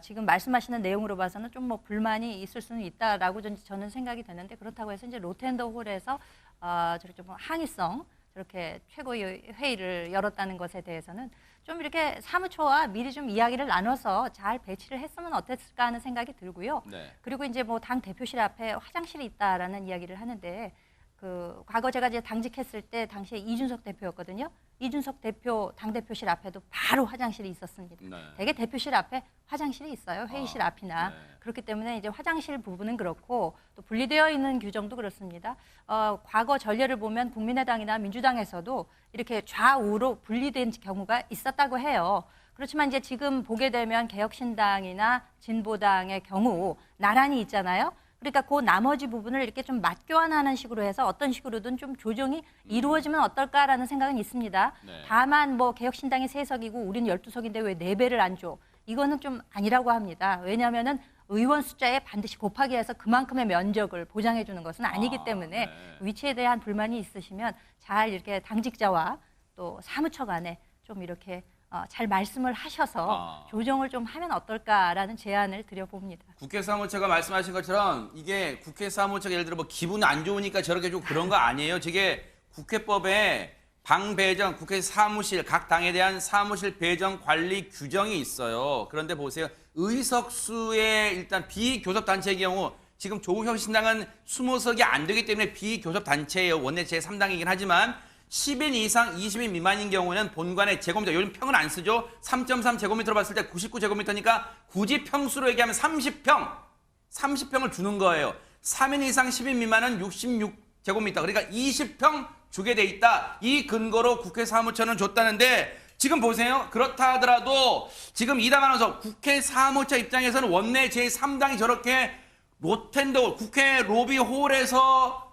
지금 말씀하시는 내용으로 봐서는 좀 뭐 불만이 있을 수는 있다라고 저는 생각이 되는데 그렇다고 해서 이제 로텐더 홀에서 저렇게 좀 항의성 저렇게 최고위 회의를 열었다는 것에 대해서는 좀 이렇게 사무처와 미리 좀 이야기를 나눠서 잘 배치를 했으면 어땠을까 하는 생각이 들고요. 네. 그리고 이제 뭐 당 대표실 앞에 화장실이 있다라는 이야기를 하는데 그 과거 제가 이제 당직했을 때 당시에 이준석 대표였거든요. 이준석 대표 당 대표실 앞에도 바로 화장실이 있었습니다. 네. 대개 대표실 앞에 화장실이 있어요. 회의실 앞이나 네. 그렇기 때문에 이제 화장실 부분은 그렇고 또 분리되어 있는 규정도 그렇습니다. 과거 전례를 보면 국민의당이나 민주당에서도 이렇게 좌우로 분리된 경우가 있었다고 해요. 그렇지만 이제 지금 보게 되면 개혁신당이나 진보당의 경우 나란히 있잖아요. 그러니까 그 나머지 부분을 이렇게 좀 맞교환하는 식으로 해서 어떤 식으로든 좀 조정이 이루어지면 어떨까라는 생각은 있습니다. 네. 다만 뭐 개혁신당이 3석이고 우리는 12석인데 왜 4배를 안 줘? 이거는 좀 아니라고 합니다. 왜냐하면은 의원 숫자에 반드시 곱하기 해서 그만큼의 면적을 보장해 주는 것은 아니기 때문에 위치에 대한 불만이 있으시면 잘 이렇게 당직자와 또 사무처 간에 좀 이렇게 잘 말씀을 하셔서 조정을 좀 하면 어떨까라는 제안을 드려봅니다. 국회 사무처가 말씀하신 것처럼 이게 국회 사무처가 예를 들어 뭐 기분 안 좋으니까 저렇게 좀 그런 거 아니에요. 저게 국회법에 방 배정, 국회 사무실, 각 당에 대한 사무실 배정 관리 규정이 있어요. 그런데 보세요. 의석수의 일단 비교섭 단체의 경우 지금 조국 신당은 20석이 안 되기 때문에 비교섭 단체예요. 원내 제3당이긴 하지만 10인 이상 20인 미만인 경우는 본관의 제곱미터, 요즘 평은 안 쓰죠. 3.3 제곱미터로 봤을 때 99 제곱미터니까 굳이 평수로 얘기하면 30평을 주는 거예요. 3인 이상 10인 미만은 66 제곱미터, 그러니까 20평 주게 돼 있다. 이 근거로 국회 사무처는 줬다는데 지금 보세요. 그렇다 하더라도 지금 이담 아나운서 국회 사무처 입장에서는 원내 제3당이 저렇게 로텐더 국회 로비홀에서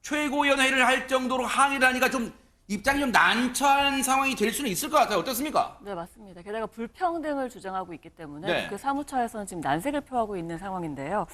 최고위원회를 할 정도로 항의를 하니까 좀 입장이 좀 난처한 상황이 될 수는 있을 것 같아요. 어떻습니까? 네, 맞습니다. 게다가 불평등을 주장하고 있기 때문에 네. 그 사무처에서는 지금 난색을 표하고 있는 상황인데요.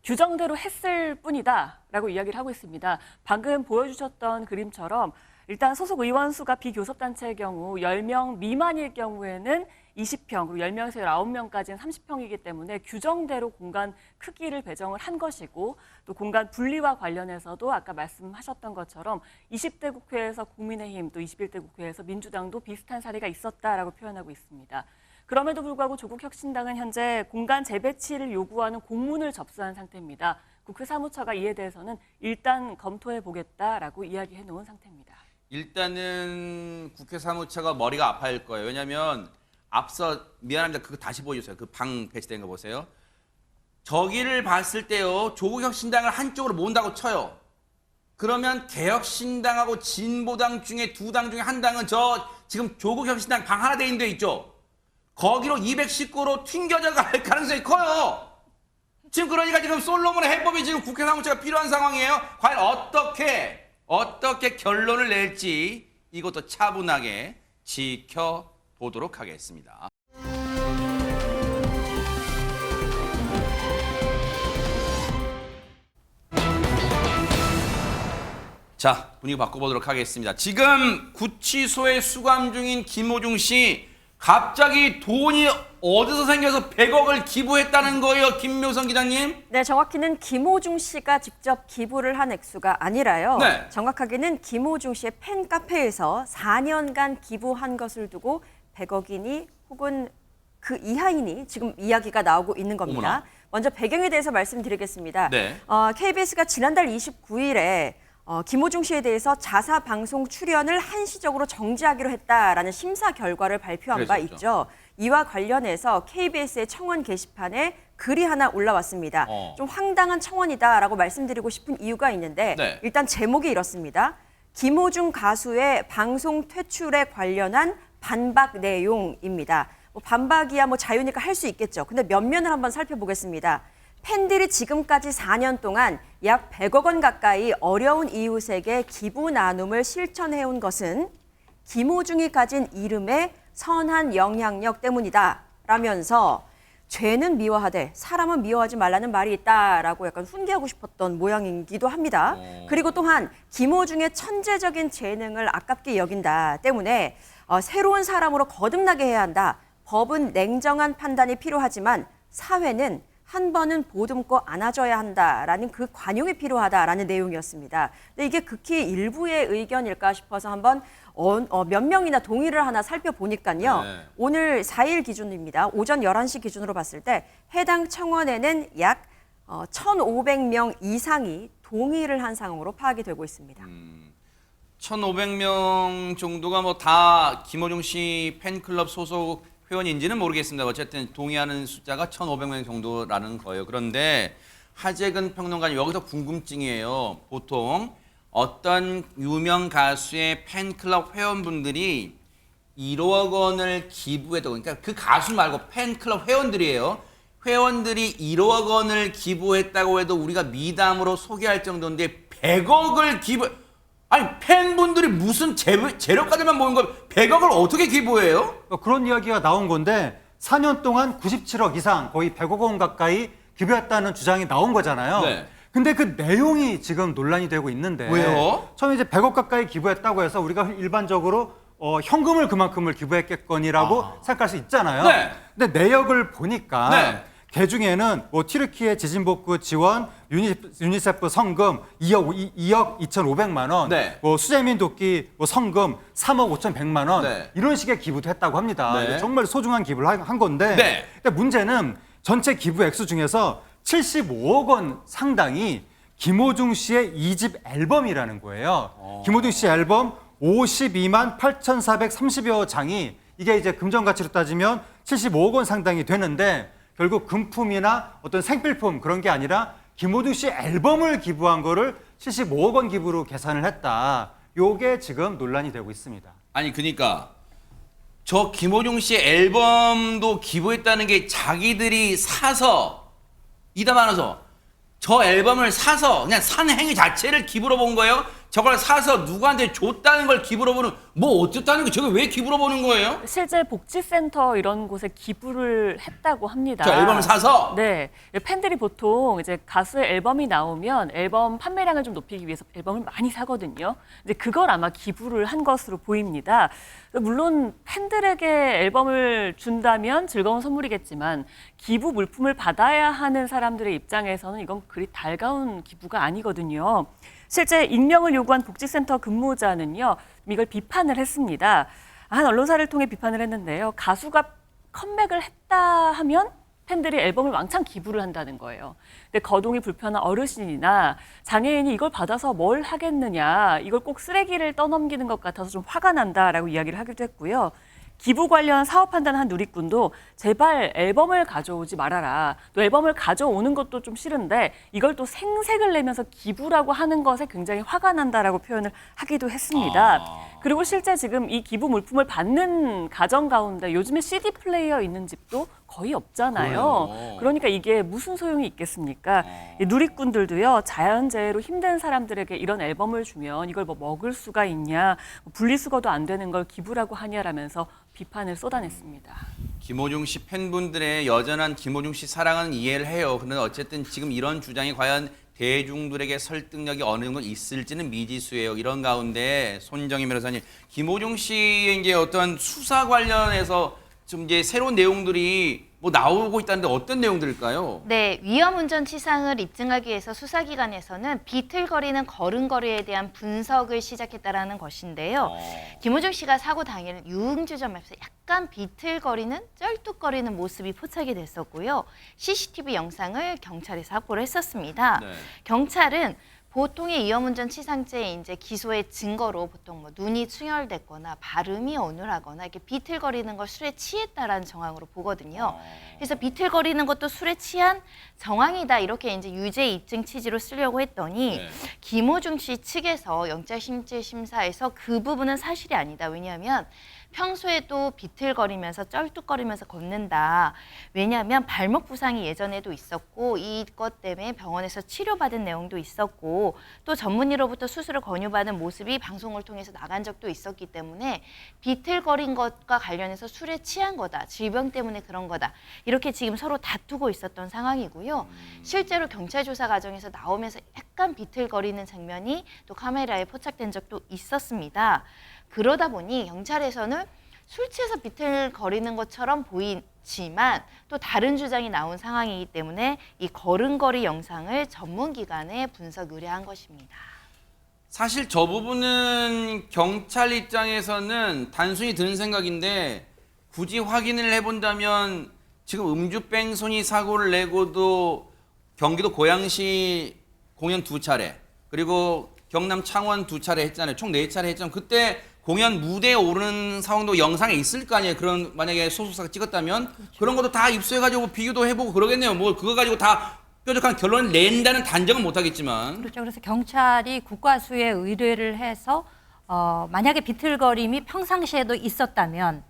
규정대로 했을 뿐이다라고 이야기를 하고 있습니다. 방금 보여주셨던 그림처럼 일단 소속 의원 수가 비교섭단체의 경우 10명 미만일 경우에는 20평, 그리고 10명에서 19명까지는 30평이기 때문에 규정대로 공간 크기를 배정을 한 것이고 또 공간 분리와 관련해서도 아까 말씀하셨던 것처럼 20대 국회에서 국민의힘 또 21대 국회에서 민주당도 비슷한 사례가 있었다라고 표현하고 있습니다. 그럼에도 불구하고 조국 혁신당은 현재 공간 재배치를 요구하는 공문을 접수한 상태입니다. 국회 사무처가 이에 대해서는 일단 검토해 보겠다라고 이야기해 놓은 상태입니다. 일단은 국회 사무처가 머리가 아파할 거예요. 왜냐하면 앞서 미안합니다. 그거 다시 보여주세요. 그 방 배치된 거 보세요. 저기를 봤을 때요. 조국 혁신당을 한쪽으로 모은다고 쳐요. 그러면 개혁신당하고 진보당 중에 두 당 중에 한 당은 저 지금 조국 혁신당 방 하나 돼 있는 데 있죠. 거기로 219로 튕겨져 갈 가능성이 커요. 지금 그러니까 지금 솔로몬의 해법이 지금 국회 사무처가 필요한 상황이에요. 과연 어떻게 결론을 낼지 이것도 차분하게 지켜보도록 하겠습니다. 자, 분위기 바꿔보도록 하겠습니다. 지금 구치소에 수감 중인 김호중 씨 갑자기 돈이 어디서 생겨서 100억을 기부했다는 거예요, 김묘성 기자님? 네, 정확히는 김호중 씨가 직접 기부를 한 액수가 아니라요. 네. 정확하게는 김호중 씨의 팬카페에서 4년간 기부한 것을 두고 100억이니 혹은 그 이하이니 지금 이야기가 나오고 있는 겁니다. 어머나. 먼저 배경에 대해서 말씀드리겠습니다. 네. KBS가 지난달 29일에 김호중 씨에 대해서 자사 방송 출연을 한시적으로 정지하기로 했다라는 심사 결과를 발표한 바 그랬었죠. 있죠. 이와 관련해서 KBS의 청원 게시판에 글이 하나 올라왔습니다. 좀 황당한 청원이다라고 말씀드리고 싶은 이유가 있는데 네. 일단 제목이 이렇습니다. 김호중 가수의 방송 퇴출에 관련한 반박 내용입니다. 뭐 반박이야 뭐 자유니까 할 수 있겠죠. 근데 면면을 한번 살펴보겠습니다. 팬들이 지금까지 4년 동안 약 100억 원 가까이 어려운 이웃에게 기부 나눔을 실천해온 것은 김호중이 가진 이름의 선한 영향력 때문이다 라면서 죄는 미워하되 사람은 미워하지 말라는 말이 있다라고 약간 훈계하고 싶었던 모양이기도 합니다. 그리고 또한 김호중의 천재적인 재능을 아깝게 여긴다 때문에 새로운 사람으로 거듭나게 해야 한다. 법은 냉정한 판단이 필요하지만 사회는 한 번은 보듬고 안아줘야 한다라는 그 관용이 필요하다라는 내용이었습니다. 근데 이게 극히 일부의 의견일까 싶어서 한번 몇 명이나 동의를 하나 살펴보니까요. 네. 오늘 4일 기준입니다. 오전 11시 기준으로 봤을 때 해당 청원에는 약 1,500명 이상이 동의를 한 상황으로 파악이 되고 있습니다. 1,500명 정도가 뭐 다 김어중 씨 팬클럽 소속 회원인지는 모르겠습니다. 어쨌든 동의하는 숫자가 1,500명 정도라는 거예요. 그런데 하재근 평론가님, 여기서 궁금증이에요. 보통 어떤 유명 가수의 팬클럽 회원분들이 1억 원을 기부했다고, 그러니까 그 가수 말고 팬클럽 회원들이에요. 회원들이 1억 원을 기부했다고 해도 우리가 미담으로 소개할 정도인데 100억을 기부... 아니 팬분들이 무슨 재료까지만 모은 걸 100억을 어떻게 기부해요? 그런 이야기가 나온 건데 4년 동안 97억 이상 거의 100억 원 가까이 기부했다는 주장이 나온 거잖아요. 네. 근데 그 내용이 지금 논란이 되고 있는데 왜요? 처음에 이제 100억 가까이 기부했다고 해서 우리가 일반적으로 현금을 그만큼을 기부했겠거니라고 생각할 수 있잖아요. 네. 근데 내역을 보니까 네. 그 중에는 뭐 튀르키예 지진복구 지원, 유니세프 성금 2억 2,500만 원, 네. 뭐 수재민 돕기 뭐 성금 3억 5,100만 원 네. 이런 식의 기부도 했다고 합니다. 네. 정말 소중한 기부를 한 건데 네. 근데 문제는 전체 기부 액수 중에서 75억 원 상당이 김호중 씨의 2집 앨범이라는 거예요. 김호중 씨 앨범 52만 8,430여 장이 이게 이제 금전 가치로 따지면 75억 원 상당이 되는데 결국 금품이나 어떤 생필품 그런 게 아니라 김호중 씨 앨범을 기부한 거를 75억 원 기부로 계산을 했다. 요게 지금 논란이 되고 있습니다. 아니 그러니까 저 김호중 씨 앨범도 기부했다는 게 자기들이 사서 이다 많아서 저 앨범을 사서 그냥 산 행위 자체를 기부로 본 거예요? 저걸 사서 누구한테 줬다는 걸 기부로 보는, 뭐 어쨌다는 게 저게 왜 기부로 보는 거예요? 실제 복지센터 이런 곳에 기부를 했다고 합니다. 저 앨범을 사서? 네. 팬들이 보통 이제 가수의 앨범이 나오면 앨범 판매량을 좀 높이기 위해서 앨범을 많이 사거든요. 이제 그걸 아마 기부를 한 것으로 보입니다. 물론 팬들에게 앨범을 준다면 즐거운 선물이겠지만 기부 물품을 받아야 하는 사람들의 입장에서는 이건 그리 달가운 기부가 아니거든요. 실제 익명을 요구한 복지센터 근무자는요, 이걸 비판을 했습니다. 한 언론사를 통해 비판을 했는데요. 가수가 컴백을 했다 하면 팬들이 앨범을 왕창 기부를 한다는 거예요. 근데 거동이 불편한 어르신이나 장애인이 이걸 받아서 뭘 하겠느냐, 이걸 꼭 쓰레기를 떠넘기는 것 같아서 좀 화가 난다라고 이야기를 하기도 했고요. 기부 관련 사업 판단한 누리꾼도 제발 앨범을 가져오지 말아라. 또 앨범을 가져오는 것도 좀 싫은데 이걸 또 생색을 내면서 기부라고 하는 것에 굉장히 화가 난다라고 표현을 하기도 했습니다. 그리고 실제 지금 이 기부 물품을 받는 가정 가운데 요즘에 CD 플레이어 있는 집도 거의 없잖아요. 그래요. 그러니까 이게 무슨 소용이 있겠습니까? 이 누리꾼들도요, 자연재해로 힘든 사람들에게 이런 앨범을 주면 이걸 뭐 먹을 수가 있냐, 분리수거도 안 되는 걸 기부라고 하냐라면서 비판을 쏟아냈습니다. 김호중 씨 팬분들의 여전한 김호중 씨 사랑은 이해를 해요. 그런데 어쨌든 지금 이런 주장이 과연 대중들에게 설득력이 어느 정도 있을지는 미지수예요. 이런 가운데 손정희 변호사님, 김호중 씨의 이제 어떤 수사 관련해서 좀 이제 새로운 내용들이 뭐 나오고 있다는데 어떤 내용들일까요? 네, 위험운전치상을 입증하기 위해서 수사기관에서는 비틀거리는 걸음걸이에 대한 분석을 시작했다라는 것인데요. 김호중 씨가 사고 당일 유흥주점에서 약간 비틀거리는 쩔뚝거리는 모습이 포착이 됐었고요. CCTV 영상을 경찰에서 확보를 했었습니다. 네. 경찰은 보통의 위험운전치상죄의 이제 기소의 증거로 보통 뭐 눈이 충혈됐거나 발음이 어눌하거나 이렇게 비틀거리는 걸 술에 취했다라는 정황으로 보거든요. 그래서 비틀거리는 것도 술에 취한 정황이다 이렇게 이제 유죄 입증 취지로 쓰려고 했더니 김호중 씨 측에서 영장심재심사에서 그 부분은 사실이 아니다. 왜냐하면 평소에도 비틀거리면서 쩔뚝거리면서 걷는다. 왜냐하면 발목 부상이 예전에도 있었고 이것 때문에 병원에서 치료받은 내용도 있었고 또 전문의로부터 수술을 권유받은 모습이 방송을 통해서 나간 적도 있었기 때문에 비틀거린 것과 관련해서 술에 취한 거다. 질병 때문에 그런 거다. 이렇게 지금 서로 다투고 있었던 상황이고요. 실제로 경찰 조사 과정에서 나오면서 약간 비틀거리는 장면이 또 카메라에 포착된 적도 있었습니다. 그러다 보니 경찰에서는 술 취해서 비틀거리는 것처럼 보이지만 또 다른 주장이 나온 상황이기 때문에 이 걸음걸이 영상을 전문기관에 분석 의뢰한 것입니다. 사실 저 부분은 경찰 입장에서는 단순히 드는 생각인데 굳이 확인을 해본다면 지금 음주뺑소니 사고를 내고도 경기도 고양시 공연 2차례 그리고 경남 창원 2차례 했잖아요. 총 4차례 했잖아요. 그때 공연 무대에 오르는 상황도 영상에 있을 거 아니에요. 그런 만약에 소속사가 찍었다면 그런 것도 다 입수해가지고 비교도 해보고 그러겠네요. 뭐 그거 가지고 다 뾰족한 결론을 낸다는 단정은 못하겠지만. 그렇죠. 그래서 경찰이 국과수에 의뢰를 해서 만약에 비틀거림이 평상시에도 있었다면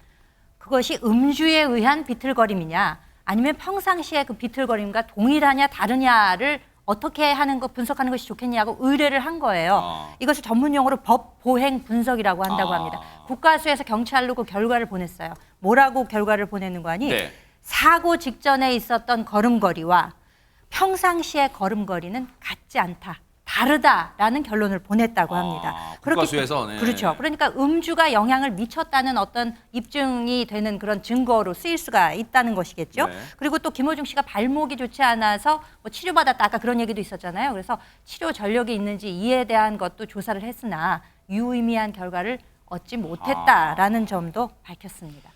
그것이 음주에 의한 비틀거림이냐 아니면 평상시에 그 비틀거림과 동일하냐 다르냐를 어떻게 하는 거 분석하는 것이 좋겠냐고 의뢰를 한 거예요. 이것을 전문 용어로 법 보행 분석이라고 한다고 합니다. 국과수에서 경찰로 그 결과를 보냈어요. 뭐라고 결과를 보내는 거 아니? 네. 사고 직전에 있었던 걸음걸이와 평상시의 걸음걸이는 같지 않다. 다르다라는 결론을 보냈다고 합니다. 국과수에서. 네. 그렇죠. 그러니까 음주가 영향을 미쳤다는 어떤 입증이 되는 그런 증거로 쓰일 수가 있다는 것이겠죠. 네. 그리고 또 김호중 씨가 발목이 좋지 않아서 뭐 치료받았다 아까 그런 얘기도 있었잖아요. 그래서 치료 전력이 있는지 이에 대한 것도 조사를 했으나 유의미한 결과를 얻지 못했다라는 점도 밝혔습니다.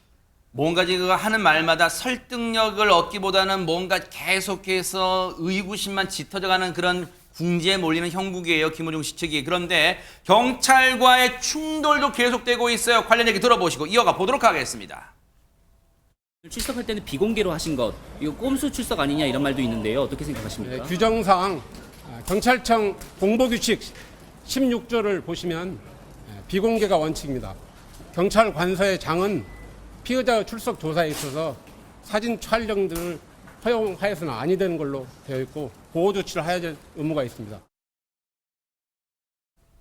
뭔가 지금 하는 말마다 설득력을 얻기보다는 뭔가 계속해서 의구심만 짙어져가는 그런 궁지에 몰리는 형국이에요. 김호중 씨 측이. 그런데 경찰과의 충돌도 계속되고 있어요. 관련 얘기 들어보시고 이어가 보도록 하겠습니다. 출석할 때는 비공개로 하신 것, 이거 꼼수 출석 아니냐 이런 말도 있는데요. 어떻게 생각하십니까? 네, 규정상 경찰청 공보규칙 16조를 보시면 비공개가 원칙입니다. 경찰 관서의 장은 피의자 출석 조사에 있어서 사진 촬영 등을 허용하여서는 아니 되는 걸로 되어 있고 보호 조치를 해야 될 의무가 있습니다.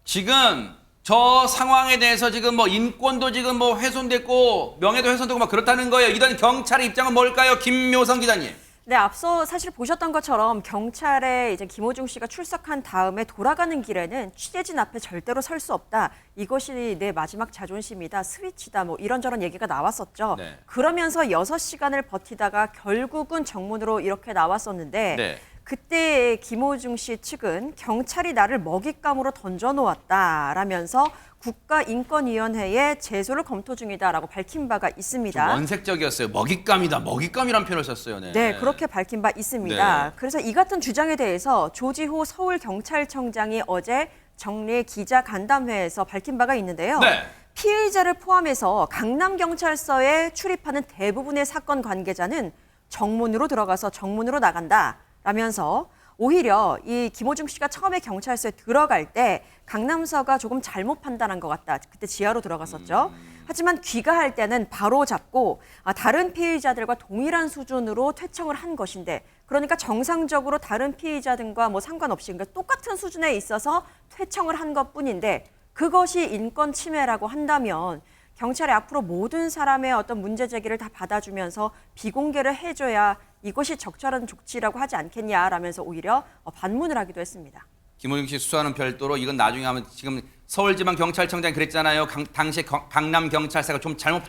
지금 저 상황에 대해서 지금 뭐 인권도 지금 뭐 훼손됐고 명예도 훼손되고 막 그렇다는 거예요. 이런 경찰의 입장은 뭘까요? 김묘성 기자님. 네, 앞서 사실 보셨던 것처럼 경찰에 이제 김호중 씨가 출석한 다음에 돌아가는 길에는 취재진 앞에 절대로 설 수 없다. 이것이 내 마지막 자존심이다. 스위치다. 뭐 이런저런 얘기가 나왔었죠. 네. 그러면서 6시간을 버티다가 결국은 정문으로 이렇게 나왔었는데 네. 그때 김호중 씨 측은 경찰이 나를 먹잇감으로 던져놓았다라면서 국가인권위원회에 제소를 검토 중이다라고 밝힌 바가 있습니다. 좀 원색적이었어요. 먹잇감이다. 먹잇감이란 표현을 썼어요. 네. 네, 그렇게 밝힌 바 있습니다. 네. 그래서 이 같은 주장에 대해서 조지호 서울경찰청장이 어제 정례 기자 간담회에서 밝힌 바가 있는데요. 네. 피의자를 포함해서 강남경찰서에 출입하는 대부분의 사건 관계자는 정문으로 들어가서 정문으로 나간다라면서 오히려 이 김호중 씨가 처음에 경찰서에 들어갈 때 강남서가 조금 잘못 판단한 것 같다. 그때 지하로 들어갔었죠. 하지만 귀가할 때는 바로 잡고 다른 피의자들과 동일한 수준으로 퇴청을 한 것인데 그러니까 정상적으로 다른 피의자 등과 뭐 상관없이 그러니까 똑같은 수준에 있어서 퇴청을 한 것뿐인데 그것이 인권 침해라고 한다면 경찰이 앞으로 모든 사람의 어떤 문제 제기를 다 받아주면서 비공개를 해줘야 이것이 적절한 조치라고 하지 않겠냐라면서 오히려 반문을 하기도 했습니다. 김호중 씨 수사는 별도로 이건 나중에 하면 지금 서울지방경찰청장이 그랬잖아요. 당시에 강남경찰서가 좀 잘못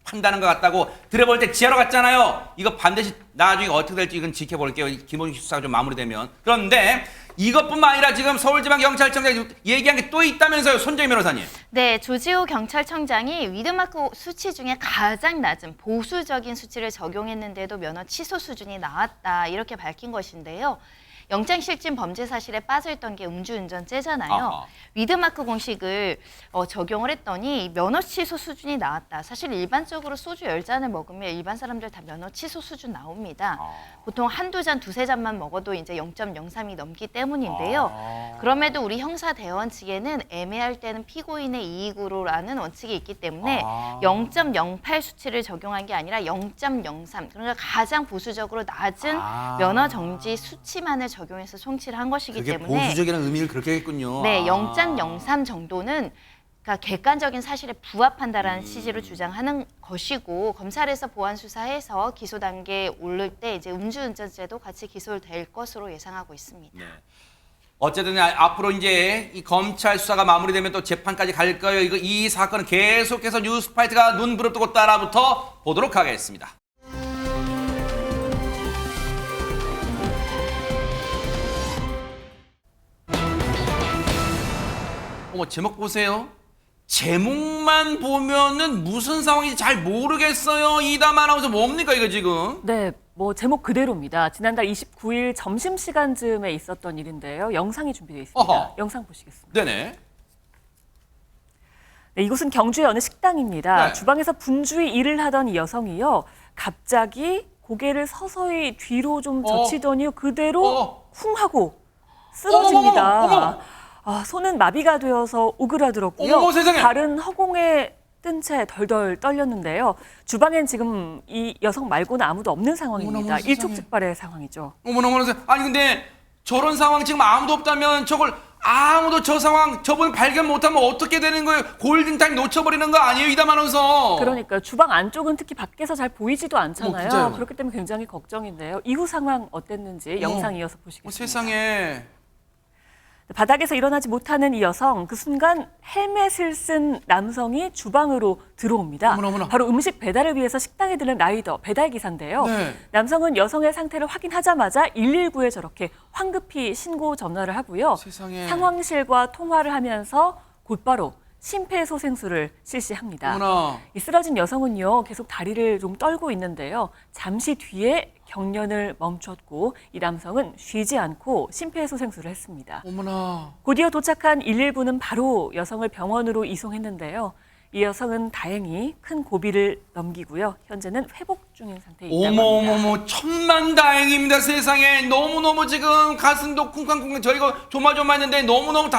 판단한 것 같다고 들어볼 때 지하로 갔잖아요. 이거 반드시 나중에 어떻게 될지 이건 지켜볼게요. 김호중 씨 수사가 좀 마무리되면. 그런데 이것뿐만 아니라 지금 서울지방경찰청장이 얘기한 게 또 있다면서요. 손정희 변호사님. 네, 조지호 경찰청장이 위드마크 수치 중에 가장 낮은 보수적인 수치를 적용했는데도 면허 취소 수준이 나왔다. 이렇게 밝힌 것인데요. 영장실진 범죄 사실에 빠져있던 게 음주운전죄잖아요. 아하. 위드마크 공식을 적용을 했더니 면허 취소 수준이 나왔다. 사실 일반적으로 소주 10잔을 먹으면 일반 사람들 다 면허 취소 수준 나옵니다. 보통 한두 잔, 두세 잔만 먹어도 이제 0.03이 넘기 때문인데요. 그럼에도 우리 형사대원 측에는 애매할 때는 피고인의 이익으로라는 원칙이 있기 때문에 0.08 수치를 적용한 게 아니라 0.03, 그러니까 가장 보수적으로 낮은 면허 정지 수치만을 적용해서 송치를 한 것이기 그게 때문에 보수적이라는 의미를 그렇게 했군요. 네, 0.03 정도는 그러니까 객관적인 사실에 부합한다라는 취지로 주장하는 것이고 검찰에서 보완 수사해서 기소 단계에 오를 때 이제 음주운전죄도 같이 기소될 것으로 예상하고 있습니다. 네. 어쨌든 앞으로 이제 이 검찰 수사가 마무리되면 또 재판까지 갈 거예요. 이 사건은 계속해서 뉴스파이트가 눈 부릅뜨고 따라붙어 보도록 하겠습니다. 어머, 제목 보세요. 제목만 보면은 무슨 상황인지 잘 모르겠어요. 이담 아나운서 뭡니까 이거 지금? 네, 뭐 제목 그대로입니다. 지난달 29일 점심시간쯤에 있었던 일인데요. 영상이 준비되어 있습니다. 어허. 영상 보시겠습니다. 네네. 네, 이곳은 경주의 어느 식당입니다. 네. 주방에서 분주히 일을 하던 이 여성이요. 갑자기 고개를 서서히 뒤로 좀 젖히더니 그대로 쿵 하고 쓰러집니다. 어머. 아, 손은 마비가 되어서 오그라들었고요. 어머, 세상에. 발은 허공에 뜬 채 덜덜 떨렸는데요. 주방엔 지금 이 여성 말고는 아무도 없는 상황입니다. 어머나, 세상에. 일촉즉발의 상황이죠. 어머나, 아니 근데 저런 상황 지금 아무도 없다면 저걸 아무도 저 상황 저분 발견 못하면 어떻게 되는 거예요? 골든타임 놓쳐버리는 거 아니에요, 이담 아나운서? 그러니까 주방 안쪽은 특히 밖에서 잘 보이지도 않잖아요. 진짜요? 그렇기 때문에 굉장히 걱정인데요. 이후 상황 어땠는지 영상 이어서 보시겠습니다. 세상에. 바닥에서 일어나지 못하는 이 여성, 그 순간 헬멧을 쓴 남성이 주방으로 들어옵니다. 어머나. 바로 음식 배달을 위해서 식당에 들른 라이더, 배달기사인데요. 네. 남성은 여성의 상태를 확인하자마자 119에 저렇게 황급히 신고 전화를 하고요. 세상에. 상황실과 통화를 하면서 곧바로 심폐소생술을 실시합니다. 어머나. 이 쓰러진 여성은요, 계속 다리를 좀 떨고 있는데요. 잠시 뒤에 경련을 멈췄고 이 남성은 쉬지 않고 심폐소생술을 했습니다. 어머나. 곧이어 도착한 119는 바로 여성을 병원으로 이송했는데요. 이 여성은 다행히 큰 고비를 넘기고요. 현재는 회복 중인 상태에 있다고 합니다. 어머, 천만다행입니다. 세상에. 너무너무 지금 가슴도 쿵쾅쿵쾅 저희가 조마조마했는데 너무너무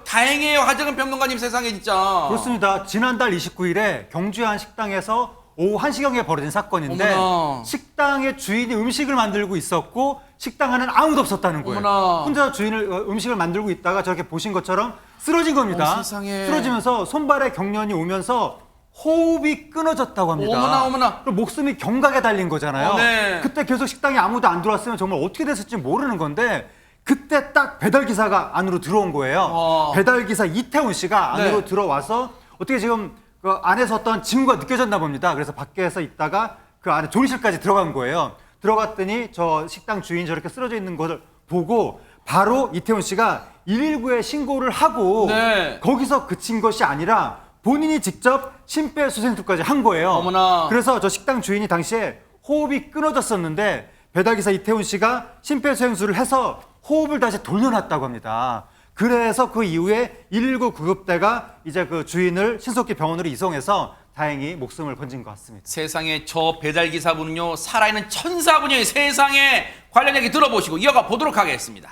다행이에요. 하정은 평론가님, 세상에 진짜. 그렇습니다. 지난달 29일에 경주의 한 식당에서 오후 1시경에 벌어진 사건인데 어머나. 식당의 주인이 음식을 만들고 있었고 식당 안에는 아무도 없었다는 거예요. 어머나. 혼자 음식을 만들고 있다가 저렇게 보신 것처럼 쓰러진 겁니다. 세상에. 쓰러지면서 손발에 경련이 오면서 호흡이 끊어졌다고 합니다. 어머나. 그리고 목숨이 경각에 달린 거잖아요. 네. 그때 계속 식당에 아무도 안 들어왔으면 정말 어떻게 됐을지 모르는 건데 그때 딱 배달기사가 안으로 들어온 거예요. 배달기사 이태훈 씨가 안으로 네. 들어와서 어떻게 지금 그 안에서 어떤 징후가 느껴졌나 봅니다. 그래서 밖에서 있다가 그 안에 조리실까지 들어간 거예요. 들어갔더니 저 식당 주인이 저렇게 쓰러져 있는 것을 보고 바로 이태훈 씨가 119에 신고를 하고 네. 거기서 그친 것이 아니라 본인이 직접 심폐소생술까지 한 거예요. 어머나. 그래서 저 식당 주인이 당시에 호흡이 끊어졌었는데 배달기사 이태훈 씨가 심폐소생술을 해서 호흡을 다시 돌려놨다고 합니다. 그래서 그 이후에 119 구급대가 이제 그 주인을 신속히 병원으로 이송해서 다행히 목숨을 건진 것 같습니다. 세상에 저 배달기사분은요, 살아있는 천사분이에요. 세상에. 관련 얘기 들어보시고 이어가 보도록 하겠습니다.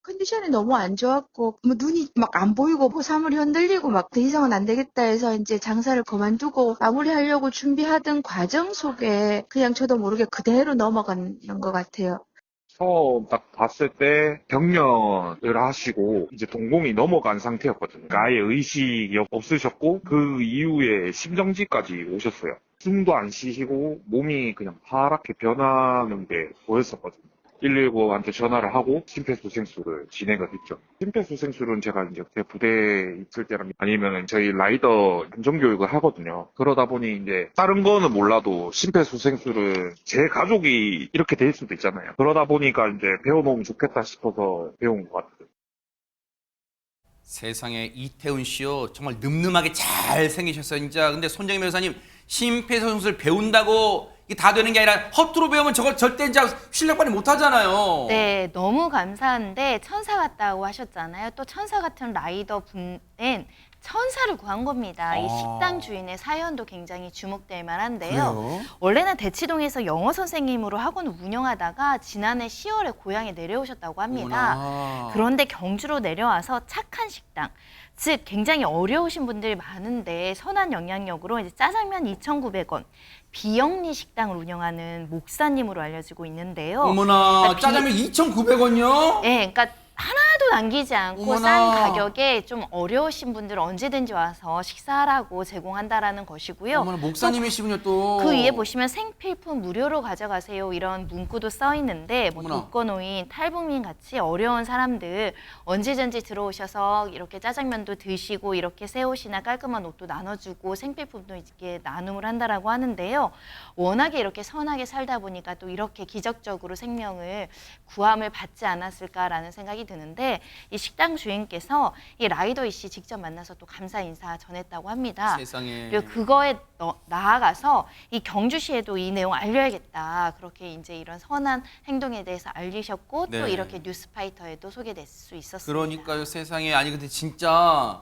컨디션이 너무 안 좋았고 뭐 눈이 막 안 보이고 호사물이 흔들리고 막 더 이상은 안 되겠다 해서 이제 장사를 그만두고 마무리하려고 준비하던 과정 속에 그냥 저도 모르게 그대로 넘어가는 것 같아요. 처음 딱 봤을 때 경련을 하시고 이제 동공이 넘어간 상태였거든요. 아예 의식이 없으셨고 그 이후에 심정지까지 오셨어요. 숨도 안 쉬시고 몸이 그냥 파랗게 변하는 게 보였었거든요. 119한테 전화를 하고 심폐소생술을 진행을 했죠. 심폐소생술은 제가 이제 제 부대에 있을 때랑 아니면 저희 라이더 안전교육을 하거든요. 그러다 보니 이제 다른 거는 몰라도 심폐소생술은 제 가족이 이렇게 될 수도 있잖아요. 그러다 보니까 이제 배워놓으면 좋겠다 싶어서 배운 것 같아요. 세상에, 이태훈 씨요, 정말 늠름하게 잘 생기셨어요 진짜. 근데 손정희 변호사님, 심폐소생술 배운다고 이게 다 되는 게 아니라 허투루 배우면 저걸 절대 이제 실력 발휘 못 하잖아요. 네, 너무 감사한데 천사 같다고 하셨잖아요. 또 천사 같은 라이더 분은 천사를 구한 겁니다. 이 식당 주인의 사연도 굉장히 주목될 만한데요. 그래요? 원래는 대치동에서 영어 선생님으로 학원을 운영하다가 지난해 10월에 고향에 내려오셨다고 합니다. 어머나. 그런데 경주로 내려와서 착한 식당, 즉 굉장히 어려우신 분들이 많은데 선한 영향력으로 이제 짜장면 2,900원, 비영리 식당을 운영하는 목사님으로 알려지고 있는데요. 어머나, 그러니까 짜장면 2,900원요? 네, 그러니까 하나도 남기지 않고 어머나. 싼 가격에 좀 어려우신 분들 언제든지 와서 식사하라고 제공한다라는 것이고요. 어머나, 목사님이시군요, 또. 그 위에 보시면 생필품 무료로 가져가세요 이런 문구도 써 있는데 뭐 어머나. 독거노인, 탈북민 같이 어려운 사람들 언제든지 들어오셔서 이렇게 짜장면도 드시고 이렇게 새 옷이나 깔끔한 옷도 나눠주고 생필품도 이렇게 나눔을 한다라고 하는데요. 워낙에 이렇게 선하게 살다 보니까 또 이렇게 기적적으로 생명을 구함을 받지 않았을까라는 생각이 드는데 이 식당 주인께서 이 라이더 씨 직접 만나서 또 감사 인사 전했다고 합니다. 세상에. 그리고 그거에 나아가서 이 경주시에도 이 내용 알려야겠다. 그렇게 이제 이런 선한 행동에 대해서 알리셨고 네. 또 이렇게 뉴스파이터에도 소개될 수 있었습니다. 그러니까요, 세상에. 아니 근데 진짜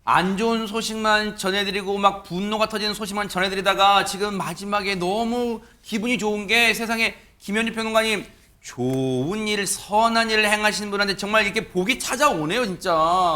안 좋은 소식만 전해드리고 막 분노가 터지는 소식만 전해드리다가 지금 마지막에 너무 기분이 좋은 게 세상에 김현주 평론가님 좋은 일, 선한 일을 행하시는 분한테 정말 이렇게 복이 찾아오네요, 진짜.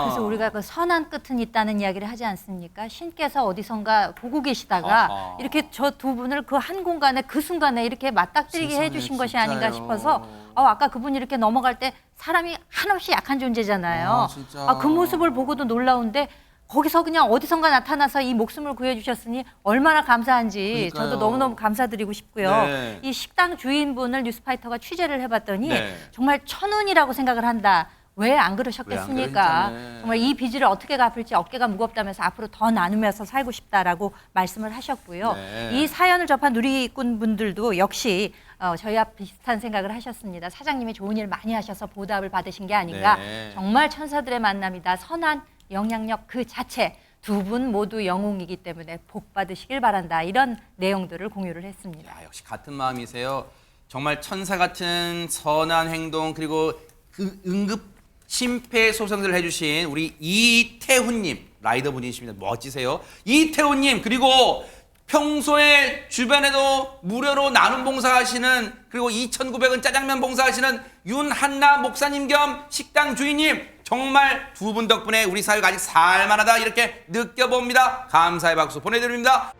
그래서 우리가 그 선한 끝은 있다는 이야기를 하지 않습니까? 신께서 어디선가 보고 계시다가 아하. 이렇게 저 두 분을 그 한 공간에 그 순간에 이렇게 맞닥뜨리게 세상에, 해주신 것이 진짜요. 아닌가 싶어서 아까 그분이 이렇게 넘어갈 때 사람이 한없이 약한 존재잖아요. 아, 진짜. 그 모습을 보고도 놀라운데 거기서 그냥 어디선가 나타나서 이 목숨을 구해주셨으니 얼마나 감사한지 그러니까요. 저도 너무너무 감사드리고 싶고요. 네. 이 식당 주인분을 뉴스파이터가 취재를 해봤더니 네. 정말 천운이라고 생각을 한다. 왜 안 그러셨겠습니까? 그러셨냐네. 정말 이 빚을 어떻게 갚을지 어깨가 무겁다면서 앞으로 더 나누면서 살고 싶다라고 말씀을 하셨고요. 네. 이 사연을 접한 누리꾼 분들도 역시 저희와 비슷한 생각을 하셨습니다. 사장님이 좋은 일 많이 하셔서 보답을 받으신 게 아닌가. 네. 정말 천사들의 만남이다. 선한 영향력 그 자체. 두 분 모두 영웅이기 때문에 복 받으시길 바란다. 이런 내용들을 공유를 했습니다. 야, 역시 같은 마음이세요. 정말 천사 같은 선한 행동 그리고 그 응급 심폐소생술을 해주신 우리 이태훈님 라이더분이십니다. 멋지세요. 이태훈님 그리고 평소에 주변에도 무료로 나눔 봉사하시는 그리고 2,900원 짜장면 봉사하시는 윤한나 목사님 겸 식당 주인님 정말 두 분 덕분에 우리 사회가 아직 살만하다 이렇게 느껴봅니다. 감사의 박수 보내드립니다.